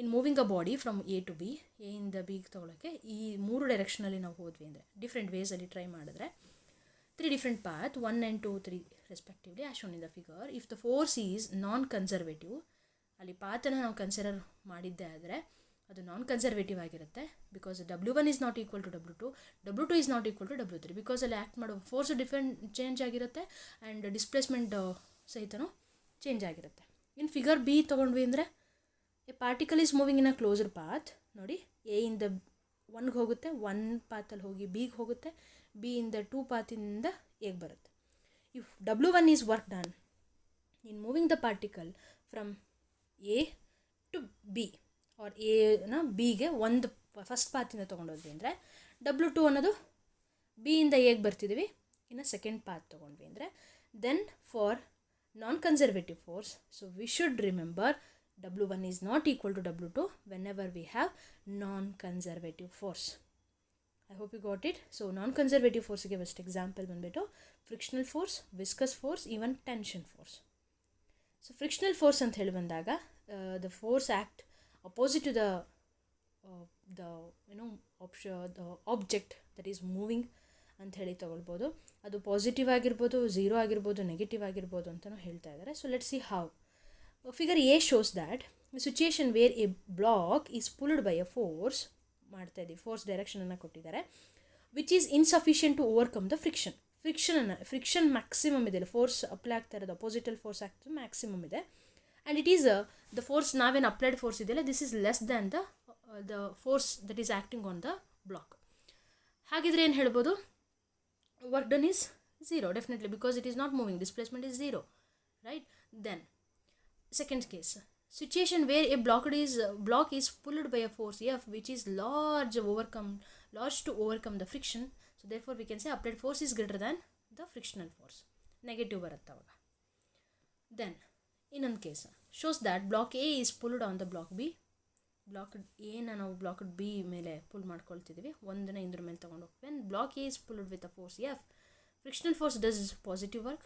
ಇನ್ moving a body from A to B, A ಇಂದ ಬಿಗೆ ತೊಗೊಳಕ್ಕೆ ಈ 3 ಡೈರೆಕ್ಷನಲ್ಲಿ ನಾವು ಹೋದ್ವಿ ಅಂದರೆ ಡಿಫ್ರೆಂಟ್ ವೇಸಲ್ಲಿ ಟ್ರೈ ಮಾಡಿದ್ರೆ 3 different path 1 and 2 3 respectively as shown in the figure. If the force is non conservative, ಅಲ್ಲಿ ಪಾತನ್ನು ನಾವು ಕನ್ಸಿಡರ್ ಮಾಡಿದ್ದೆ ಆದರೆ ಅದು ನಾನ್ ಕನ್ಸರ್ವೇಟಿವ್ ಆಗಿರುತ್ತೆ. Because W1 is not equal to W2, W2 is not equal to W3. Because ಅಲ್ಲಿ act ಮಾಡೋ force change ಆಗಿರುತ್ತೆ ಆ್ಯಂಡ್ ಡಿಸ್ಪ್ಲೇಸ್ಮೆಂಟ್ ಸಹಿತನೂ ಚೇಂಜ್ ಆಗಿರುತ್ತೆ. ಇನ್ ಫಿಗರ್ ಬಿ ತೊಗೊಂಡ್ವಿ ಅಂದರೆ a particle is moving in a closed path. ನೋಡಿ, A ಇಂದ 1ಗೆ ಹೋಗುತ್ತೆ, 1 ಪಾತಲ್ಲಿ ಹೋಗಿ ಬಿಗೆ ಹೋಗುತ್ತೆ, ಬಿ ಇಂದ 2 ಪಾತಿಂದ ಎಗೆ ಬರುತ್ತೆ. If W1 is work done in moving the particle from A to B or ಎನ ಬಿಗೆ ಒಂದು ಫಸ್ಟ್ ಪಾತಿಂದ ತೊಗೊಂಡೋದ್ವಿ ಅಂದರೆ W2 ಅನ್ನೋದು ಬಿ ಇಂದ ಎಗೆ ಬರ್ತಿದ್ದೀವಿ, ಇನ್ನು ಸೆಕೆಂಡ್ ಪಾತ್ ತೊಗೊಂಡ್ವಿ ಅಂದರೆ then for non conservative force, so we should remember W1 is not equal to W2 whenever we have non conservative force. I hope you got it. So non conservative ಫೋರ್ಸ್ಗೆ best example ಬಂದುಬಿಟ್ಟು frictional force, viscous force, even tension force. So frictional force ಅಂತ ಹೇಳಿ ಬಂದಾಗ the force act opposite to the object that is moving ಅಂತ ಹೇಳಿ ತೊಗೊಳ್ಬೋದು. ಅದು positive ಆಗಿರ್ಬೋದು, 0 ಆಗಿರ್ಬೋದು, ನೆಗೆಟಿವ್ ಆಗಿರ್ಬೋದು ಅಂತಲೂ ಹೇಳ್ತಾ ಇದ್ದಾರೆ. So let's see how. Figure A shows that situation where a block is pulled by a force ಮಾಡ್ತಾ ಇದ್ದೀವಿ, ಫೋರ್ಸ್ ಡೈರೆಕ್ಷನನ್ನು ಕೊಟ್ಟಿದ್ದಾರೆ, which is insufficient to overcome the friction maximum ಇದೆ, ಫೋರ್ಸ್ ಅಪ್ಲೈ ಆಗ್ತಾ ಇರೋದು ಅಪೋಸಿಟಲ್ ಫೋರ್ಸ್ ಆಗ್ತದೆ ಮ್ಯಾಕ್ಸಿಮಮ್ ಇದೆ. And it is the force ನಾವೇನು ಅಪ್ಲೈಡ್ ಫೋರ್ಸ್ ಇದೆಯಲ್ಲ, this is less than the force that is acting on the block. ಹಾಗಿದ್ರೆ ಏನು ಹೇಳ್ಬೋದು, work done is 0 definitely, because it is not moving, displacement is 0, right. Then second case, situation where a block is pulled by a force F which is large to overcome the friction. So therefore we can say applied force is greater than the frictional force, negative ಬರುತ್ತೆ ಅವಾಗ. Then ಇನ್ನೊಂದು case shows that block A is pulled on the block B. Block ಎನ ನಾವು block B ಮೇಲೆ pull ಮಾಡ್ಕೊಳ್ತಿದ್ದೀವಿ, ಒಂದನ್ನ ಇದ್ರ ಮೇಲೆ ತೊಗೊಂಡು ಹೋಗ್ತೀವಿ. When block A is pulled with a force F, frictional force does positive work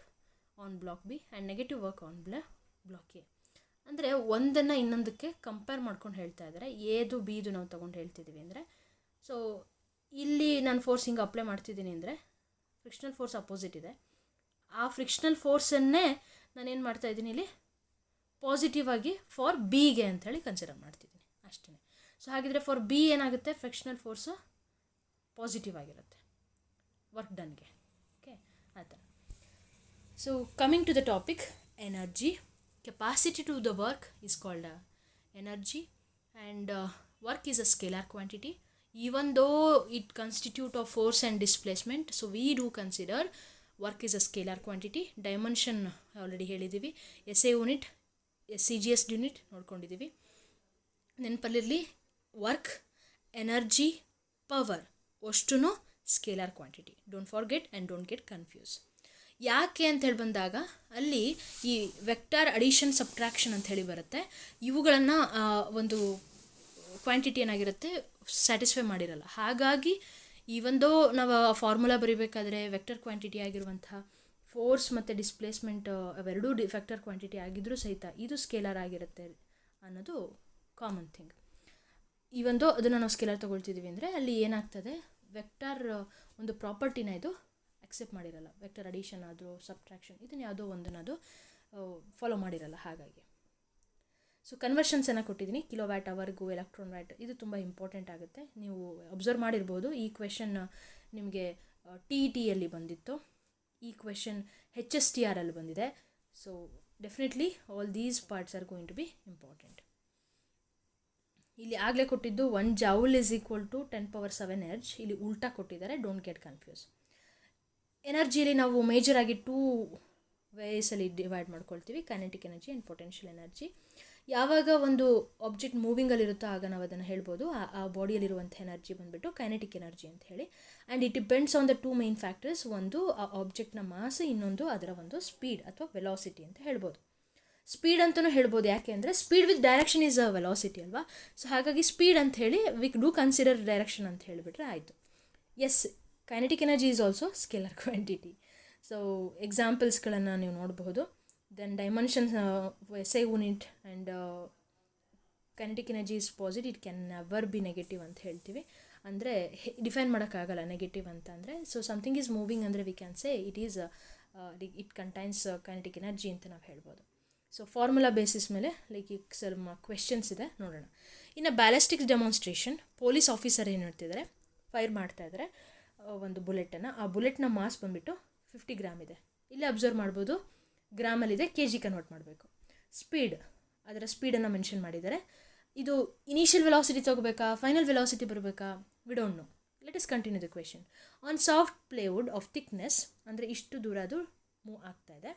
on block B and negative work on block A. ಅಂದರೆ ಒಂದನ್ನು ಇನ್ನೊಂದಕ್ಕೆ ಕಂಪೇರ್ ಮಾಡ್ಕೊಂಡು ಹೇಳ್ತಾ ಇದ್ದಾರೆ, ಎದು ಬಿದು ನಾವು ತೊಗೊಂಡು ಹೇಳ್ತಿದ್ದೀವಿ ಅಂದರೆ. ಸೊ ಇಲ್ಲಿ ನಾನು ಫೋರ್ಸ್ ಹಿಂಗೆ ಅಪ್ಲೈ ಮಾಡ್ತಿದ್ದೀನಿ ಅಂದರೆ ಫ್ರಿಕ್ಷನಲ್ ಫೋರ್ಸ್ ಅಪೋಸಿಟ್ ಇದೆ, ಆ ಫ್ರಿಕ್ಷನಲ್ ಫೋರ್ಸನ್ನೇ ನಾನೇನು ಮಾಡ್ತಾಯಿದ್ದೀನಿ ಇಲ್ಲಿ ಪಾಸಿಟಿವ್ ಆಗಿ ಫಾರ್ ಬಿಗೆ ಅಂಥೇಳಿ ಕನ್ಸಿಡರ್ ಮಾಡ್ತಿದ್ದೀನಿ ಅಷ್ಟೇ. ಸೊ ಹಾಗಿದ್ರೆ ಫಾರ್ ಬಿ ಏನಾಗುತ್ತೆ, ಫ್ರಿಕ್ಷನಲ್ ಫೋರ್ಸು ಪಾಸಿಟಿವ್ ಆಗಿರುತ್ತೆ ವರ್ಕ್ ಡನ್ಗೆ. ಓಕೆ, ಆ ಥರ. So coming to the topic energy. Capacity to the work is called energy, and work is a scalar quantity. Even though it constitute of force and displacement, so we do consider work is a scalar quantity. Dimension already ಹೇಳಿದ್ದೀವಿ, SI unit, CGS unit ನೋಡ್ಕೊಂಡಿದ್ದೀವಿ. ನೆನಪಲ್ಲಿರಲಿ, work, energy, power ಅಷ್ಟೂ scalar quantity. Don't forget and don't get confuse. ಯಾಕೆ ಅಂತ ಹೇಳಿ ಬಂದಾಗ ಅಲ್ಲಿ ಈ ವೆಕ್ಟಾರ್ ಅಡಿಷನ್ ಸಬ್ಟ್ರಾಕ್ಷನ್ ಅಂತ ಹೇಳಿ ಬರುತ್ತೆ. ಇವುಗಳನ್ನು ಒಂದು ಕ್ವಾಂಟಿಟಿ ಏನಾಗಿರುತ್ತೆ ಸ್ಯಾಟಿಸ್ಫೈ ಮಾಡಿರಲ್ಲ. ಹಾಗಾಗಿ ಈವಂದೋ ನಾವು ಆ ಫಾರ್ಮುಲಾ ಬರೀಬೇಕಾದ್ರೆ ವೆಕ್ಟರ್ ಕ್ವಾಂಟಿಟಿ ಆಗಿರುವಂಥ ಫೋರ್ಸ್ ಮತ್ತು ಡಿಸ್ಪ್ಲೇಸ್ಮೆಂಟ್ ಅವೆರಡೂ ವೆಕ್ಟರ್ ಕ್ವಾಂಟಿಟಿ ಆಗಿದ್ದರೂ ಸಹಿತ ಇದು ಸ್ಕೇಲಾರ್ ಆಗಿರುತ್ತೆ ಅನ್ನೋದು ಕಾಮನ್ ಥಿಂಗ್. ಈವಂದೋ ಅದನ್ನು ನಾವು ಸ್ಕೇಲಾರ್ ತೊಗೊಳ್ತಿದ್ದೀವಿ ಅಂದರೆ ಅಲ್ಲಿ ಏನಾಗ್ತದೆ, ವೆಕ್ಟರ್ ಒಂದು ಪ್ರಾಪರ್ಟಿನ ಇದು ಅಕ್ಸೆಪ್ಟ್ ಮಾಡಿರಲ್ಲ. ವೆಕ್ಟರ್ ಅಡಿಷನ್ ಆದರೂ ಸಬ್ಟ್ರಾಕ್ಷನ್ ಇದನ್ನು ಯಾವುದೋ ಒಂದನ್ನು ಅದು ಫಾಲೋ ಮಾಡಿರಲ್ಲ. ಹಾಗಾಗಿ ಸೊ ಕನ್ವರ್ಷನ್ಸನ್ನು ಕೊಟ್ಟಿದ್ದೀನಿ, ಕಿಲೋವ್ಯಾಟ್ ಅವರ್ಗೂ ಎಲೆಕ್ಟ್ರಾನ್ ವ್ಯಾಟ್. ಇದು ತುಂಬ ಇಂಪಾರ್ಟೆಂಟ್ ಆಗುತ್ತೆ. ನೀವು ಅಬ್ಸರ್ವ್ ಮಾಡಿರ್ಬೋದು, ಈ ಕ್ವೆಶನ್ ನಿಮಗೆ TETಯಲ್ಲಿ ಬಂದಿತ್ತು, ಈ ಕ್ವೆಶನ್ HSTR ಅಲ್ಲಿ ಬಂದಿದೆ. So definitely all these parts are going to be important. ಇಲ್ಲಿ ಆಗಲೇ ಕೊಟ್ಟಿದ್ದು 1 joule is equal to 10⁻7 energy. ಇಲ್ಲಿ ಉಲ್ಟಾ ಕೊಟ್ಟಿದ್ದಾರೆ, ಡೋಂಟ್ ಗೆಟ್ ಕನ್ಫ್ಯೂಸ್. ಎನರ್ಜಿಯಲ್ಲಿ ನಾವು ಮೇಜರಾಗಿ 2 ವೇಸಲ್ಲಿ ಡಿವೈಡ್ ಮಾಡ್ಕೊಳ್ತೀವಿ, kinetic energy and potential energy. ಯಾವಾಗ ಒಂದು ಆಬ್ಜೆಕ್ಟ್ ಮೂವಿಂಗಲ್ಲಿರುತ್ತೋ ಆಗ ನಾವು ಅದನ್ನು ಹೇಳ್ಬೋದು, ಆ ಬಾಡಿಯಲ್ಲಿರುವಂಥ ಎನರ್ಜಿ ಬಂದುಬಿಟ್ಟು ಕೈನೆಟಿಕ್ ಎನರ್ಜಿ ಅಂತ ಹೇಳಿ. And it depends on the 2 main factors. ಒಂದು ಆ ಆಬ್ಜೆಕ್ಟ್ನ ಮಾಸ್, ಇನ್ನೊಂದು ಅದರ ಒಂದು ಸ್ಪೀಡ್ ಅಥವಾ ವೆಲಾಸಿಟಿ ಅಂತ ಹೇಳ್ಬೋದು. ಸ್ಪೀಡ್ ಅಂತಲೂ ಹೇಳ್ಬೋದು, ಯಾಕೆ ಅಂದರೆ speed with direction is a velocity ಅಲ್ವಾ. ಸೊ ಹಾಗಾಗಿ ಸ್ಪೀಡ್ ಅಂತ ಹೇಳಿ ವಿ ಡೂ ಕನ್ಸಿಡರ್ ಡೈರೆಕ್ಷನ್ ಅಂತ ಹೇಳಿಬಿಟ್ರೆ ಆಯಿತು. Yes, kinetic energy is also scalar quantity. So ಎಕ್ಸಾಂಪಲ್ಸ್ಗಳನ್ನು ನೀವು ನೋಡಬಹುದು. Then dimensions, SI unit and kinetic energy is positive, it can never be negative ಅಂತ ಹೇಳ್ತೀವಿ. ಅಂದರೆ ಡಿಫೈನ್ ಮಾಡೋಕ್ಕಾಗಲ್ಲ ನೆಗೆಟಿವ್ ಅಂತ ಅಂದರೆ. ಸೊ ಸಮಥಿಂಗ್ ಈಸ್ ಮೂವಿಂಗ್ ಅಂದರೆ we can say it contains kinetic energy ಅಂತ ನಾವು ಹೇಳ್ಬೋದು. ಸೊ ಫಾರ್ಮುಲಾ ಬೇಸಿಸ್ ಮೇಲೆ ಲೈಕ್ ಈಗ ಸ್ವಲ್ಪ ಕ್ವೆಶನ್ಸ್ ಇದೆ, ನೋಡೋಣ. ಇನ್ನು ಬ್ಯಾಲಿಸ್ಟಿಕ್ಸ್ ಡೆಮಾನ್ಸ್ಟ್ರೇಷನ್, ಪೊಲೀಸ್ ಆಫೀಸರ್ ಏನು ಹೇಳ್ತಿದ್ದಾರೆ, ಫೈರ್ ಮಾಡ್ತಾಯಿದ್ದಾರೆ ಒಂದು ಬುಲೆಟನ್ನು. ಆ ಬುಲೆಟ್ನ ಮಾಸ್ ಬಂದುಬಿಟ್ಟು 50 ಗ್ರಾಮ್ ಇದೆ. ಇಲ್ಲಿ ಅಬ್ಸರ್ವ್ ಮಾಡ್ಬೋದು, ಗ್ರಾಮಲ್ಲಿದೆ, KG ಕನ್ವರ್ಟ್ ಮಾಡಬೇಕು. ಸ್ಪೀಡ್, ಅದರ ಸ್ಪೀಡನ್ನು ಮೆನ್ಷನ್ ಮಾಡಿದ್ದಾರೆ. ಇದು ಇನಿಷಿಯಲ್ ವೆಲಾಸಿಟಿ ತೊಗೋಬೇಕಾ, ಫೈನಲ್ ವೆಲಾಸಿಟಿ ಬರಬೇಕಾ, we don't know. Let us continue the question. On soft plywood of thickness, ಅಂದರೆ ಇಷ್ಟು ದೂರ ಅದು ಮೂವ್ ಆಗ್ತಾ ಇದೆ.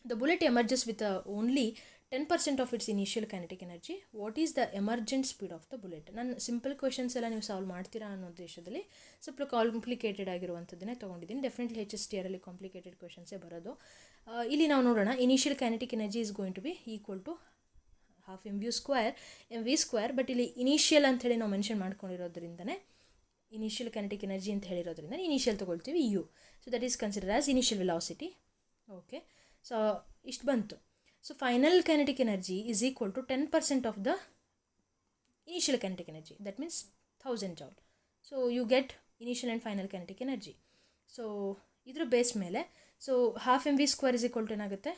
The bullet emerges with only 10% of its initial kinetic energy. What is the emergent speed of the bullet? ನಾನು simple questions ಎಲ್ಲ ನೀವು solve ಮಾಡ್ತೀರಾ ಅನ್ನೋ ಉದ್ದೇಶದಲ್ಲಿ ಸ್ವಲ್ಪ ಕಾಂಪ್ಲಿಕೇಟೆಡ್ ಆಗಿರುವಂಥದ್ದನ್ನೇ ತೊಗೊಂಡಿದ್ದೀನಿ. ಡೆಫಿನೆಟ್ಲಿ HSTRಲ್ಲಿ ಕಾಂಪ್ಲಿಕೇಟೆಡ್ ಕ್ವೆಶನ್ಸೇ ಬರೋದು. ಇಲ್ಲಿ ನಾವು ನೋಡೋಣ. Initial kinetic energy is going to B equal to half mv square. But ಇಲ್ಲಿ ಇನಿಷಿಯಲ್ ಅಂಥೇಳಿ ನಾವು ಮೆನ್ಷನ್ ಮಾಡ್ಕೊಂಡಿರೋದ್ರಿಂದನೇ, ಇನಿಷಿಯಲ್ ಕೈನೆಟಿಕ್ ಎನರ್ಜಿ ಅಂತ ಹೇಳಿರೋದ್ರಿಂದ ಇನಿಷಿಯಲ್ ತೊಗೊಳ್ತೀವಿ U. So that is consider as initial velocity. Okay, so ಇಷ್ಟು ಬಂತು. So final kinetic energy is equal to 10% of the initial kinetic energy, that means 1000 joule. So you get initial and final kinetic energy. So ಇದ್ರ base ಮೇಲೆ so half mv square is equal to ಏನಾಗುತ್ತೆ,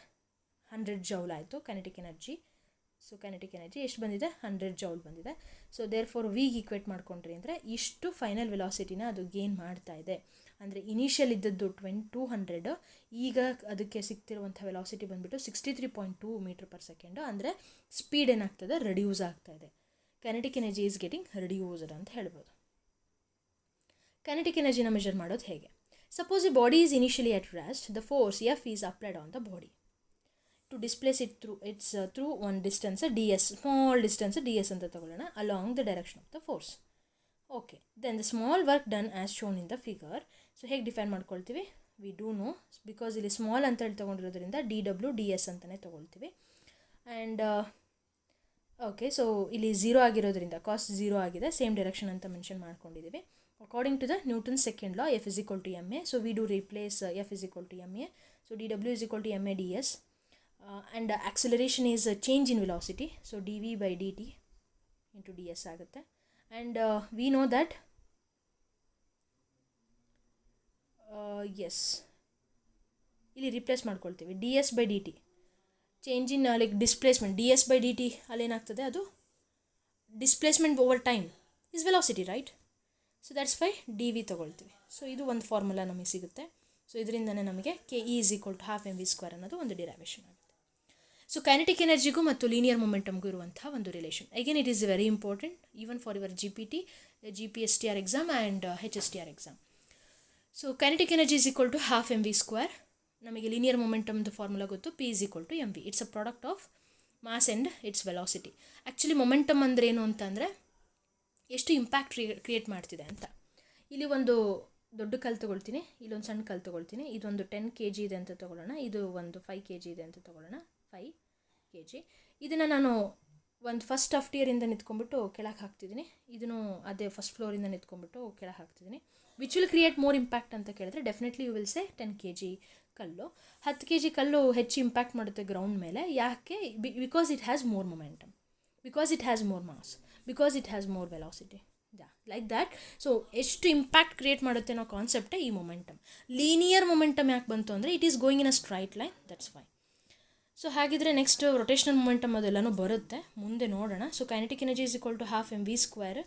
100 joule ಆಯಿತು kinetic energy. So kinetic energy ಎಷ್ಟು ಬಂದಿದೆ, 100 joule ಬಂದಿದೆ. So therefore ವಿಗೆ equate ಮಾಡ್ಕೊಂಡ್ರಿ ಅಂದರೆ ಇಷ್ಟು ಫೈನಲ್ ವೆಲಾಸಿಟಿನ ಅದು ಗೇನ್ ಮಾಡ್ತಾ ಇದೆ. ಅಂದರೆ ಇನಿಷಿಯಲ್ ಇದ್ದದ್ದು 200, ಈಗ ಅದಕ್ಕೆ ಸಿಗ್ತಿರುವಂಥ ವೆಲಾಸಿಟಿ ಬಂದುಬಿಟ್ಟು 63.2 ಮೀಟರ್ ಪರ್ ಸೆಕೆಂಡು. ಅಂದರೆ ಸ್ಪೀಡ್ ಏನಾಗ್ತದೆ, ರೆಡ್ಯೂಸ್ ಆಗ್ತಾ ಇದೆ. Kinetic energy is getting reduced ಅಂತ ಹೇಳ್ಬೋದು. ಕೈನೆಟಿಕ್ ಎನರ್ಜಿನ ಮೆಜರ್ ಮಾಡೋದು ಹೇಗೆ? Suppose a body is initially at rest, the force F is applied on the body to displace it through one distance DS, small distance DS ಅಂತ ತಗೊಳ್ಳೋಣ, along the direction of the force. Okay, then the small work done as shown in the figure. So ಹೇಗೆ define ಮಾಡ್ಕೊಳ್ತೀವಿ, we do no, because ಇಲ್ಲಿ small ಅಂತೇಳಿ ತೊಗೊಂಡಿರೋದ್ರಿಂದ DW DS ಅಂತಲೇ ತೊಗೊಳ್ತೀವಿ. And okay, so ಇಲ್ಲಿ 0 ಆಗಿರೋದ್ರಿಂದ ಕಾಸ್ಟ್ 0 ಆಗಿದೆ, ಸೇಮ್ ಡೈರೆಕ್ಷನ್ ಅಂತ ಮೆನ್ಷನ್ ಮಾಡ್ಕೊಂಡಿದ್ದೀವಿ. According to the Newton second law, F is equal to ma. So we do replace F is equal to ma. So dW is equal to ma ds. And acceleration is a change in velocity. So dv by dt into ds ಆಗುತ್ತೆ. And we know that S, ಇಲ್ಲಿ replace ಮಾಡ್ಕೊಳ್ತೀವಿ DS by dt. Change in like displacement, DS by dt ಅಲ್ಲೇನಾಗ್ತದೆ, ಅದು displacement over time is velocity, right? So that's why dv ತೊಗೊಳ್ತೀವಿ. So ಇದು ಒಂದು formula ನಮಗೆ ಸಿಗುತ್ತೆ. ಸೊ ಇದರಿಂದನೇ ನಮಗೆ KE is equal to half mv square ಅನ್ನೋದು ಒಂದು ಡಿರೈವೇಷನ್ ಆಗುತ್ತೆ. ಸೊ ಕೈನೆಟಿಕ್ ಎನರ್ಜಿಗೂ ಮತ್ತು ಲೀನಿಯರ್ ಮೊಮೆಂಟಮ್ಗೂ ಇರುವಂಥ ಒಂದು relation. Again it is very important even for your GPSTR exam and HSTR exam. So kinetic energy is equal to half mv². ನಮಗೆ linear ಮೊಮೆಂಟಮ್ದು formula ಗೊತ್ತು, P is equal to mv. It's a product of mass and it's velocity. Actually momentum ಅಂದರೆ ಏನು ಅಂತಂದರೆ ಎಷ್ಟು impact create ಮಾಡ್ತಿದೆ ಅಂತ. ಇಲ್ಲಿ ಒಂದು ದೊಡ್ಡ ಕಲ್ಲು ತೊಗೊಳ್ತೀನಿ, ಇಲ್ಲೊಂದು ಸಣ್ಣ ಕಲ್ಲು ತೊಗೊಳ್ತೀನಿ. ಇದೊಂದು 10 kg ಇದೆ ಅಂತ ತೊಗೊಳ್ಳೋಣ, ಇದು ಒಂದು 5 kg ಇದೆ ಅಂತ ತೊಗೊಳ್ಳೋಣ. 5 kg ಇದನ್ನು ನಾನು ಒಂದು ಫಸ್ಟ್ ಟಿಯರಿಂದ ನಿಂತ್ಕೊಂಡ್ಬಿಟ್ಟು ಕೆಳಗೆ ಹಾಕ್ತಿದ್ದೀನಿ. ಇದನ್ನು ಅದೇ ಫಸ್ಟ್ ಫ್ಲೋರಿಂದ ನಿಂತ್ಕೊಂಡ್ಬಿಟ್ಟು ಕೆಳಗೆ ಹಾಕ್ತಿದ್ದೀನಿ. Which will create more impact ಅಂತ ಕೇಳಿದ್ರೆ definitely you will say 10 kg ಕಲ್ಲು. 10 kg ಕಲ್ಲು ಹೆಚ್ಚು ಇಂಪ್ಯಾಕ್ಟ್ ಮಾಡುತ್ತೆ ಗ್ರೌಂಡ್ ಮೇಲೆ. ಯಾಕೆ? Because it has more momentum, because it has more mass, because it has more velocity. Like that. So ಎಷ್ಟು impact create ಮಾಡುತ್ತೆ ಅನ್ನೋ ಕಾನ್ಸೆಪ್ಟೇ ಈ ಮೊಮೆಂಟಮ್. ಲೀನಿಯರ್ ಮೊಮೆಂಟಮ್ ಯಾಕೆ ಬಂತು ಅಂದರೆ it is going in a straight line, that's why. So ಹಾಗಿದ್ರೆ next rotational momentum ಅದೆಲ್ಲನೂ ಬರುತ್ತೆ, ಮುಂದೆ ನೋಡೋಣ. So kinetic energy is equal to half mv²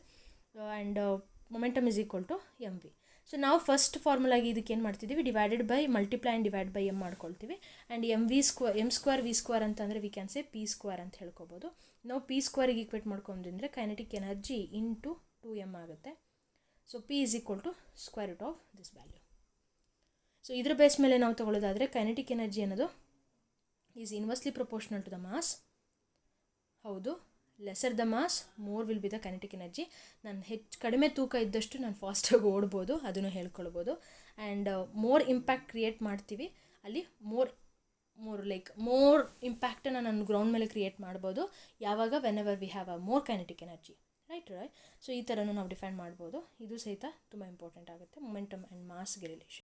and momentum is equal to mv. So ನಾವು first ಫಾರ್ಮುಲಾಗಿ ಇದಕ್ಕೆ ಏನು ಮಾಡ್ತಿದ್ದೀವಿ, divided by multiply and divide by m ಮಾಡ್ಕೊಳ್ತೀವಿ. ಆ್ಯಂಡ್ m²v² ಅಂತಂದರೆ ವಿ ಕ್ಯಾನ್ ಸೇ p² ಅಂತ ಹೇಳ್ಕೊಬೋದು. ನಾವು p² ಈಕ್ವೇಟ್ ಮಾಡ್ಕೊಂಡ್ರೆ ಕೈನೆಟಿಕ್ ಎನರ್ಜಿ ಇಂಟು 2m ಆಗುತ್ತೆ. So P is equal to square root of this value. So ಇದ್ರ ಬೇಸ್ ಮೇಲೆ ನಾವು ತೊಗೊಳ್ಳೋದಾದರೆ ಕೈನೆಟಿಕ್ ಎನರ್ಜಿ ಅನ್ನೋದು is inversely proportional to the mass. ಹೌದು, lesser the mass more will be the kinetic energy. ನಾನು ಕಡಿಮೆ ತೂಕ ಇದ್ದಷ್ಟು ನಾನು ಫಾಸ್ಟಾಗಿ ಓಡ್ಬೋದು, ಅದನ್ನು ಹೇಳ್ಕೊಳ್ಬೋದು. ಆ್ಯಂಡ್ ಮೋರ್ ಇಂಪ್ಯಾಕ್ಟ್ ಕ್ರಿಯೇಟ್ ಮಾಡ್ತೀವಿ, ಅಲ್ಲಿ ಮೋರ್ ಇಂಪ್ಯಾಕ್ಟನ್ನು ನಾನು ಗ್ರೌಂಡ್ ಮೇಲೆ ಕ್ರಿಯೇಟ್ ಮಾಡ್ಬೋದು. ಯಾವಾಗ? When ever we have a more kinetic energy, right. So ಈ ಥರನೂ ನಾವು ಡಿಫೈನ್ ಮಾಡ್ಬೋದು. ಇದು ಸಹಿತ ತುಂಬ ಇಂಪಾರ್ಟೆಂಟ್ ಆಗುತ್ತೆ ಮೊಮೆಂಟಮ್ ಆ್ಯಂಡ್ ಮಾಸ್ಗೆ ರಿಲೇಷನ್.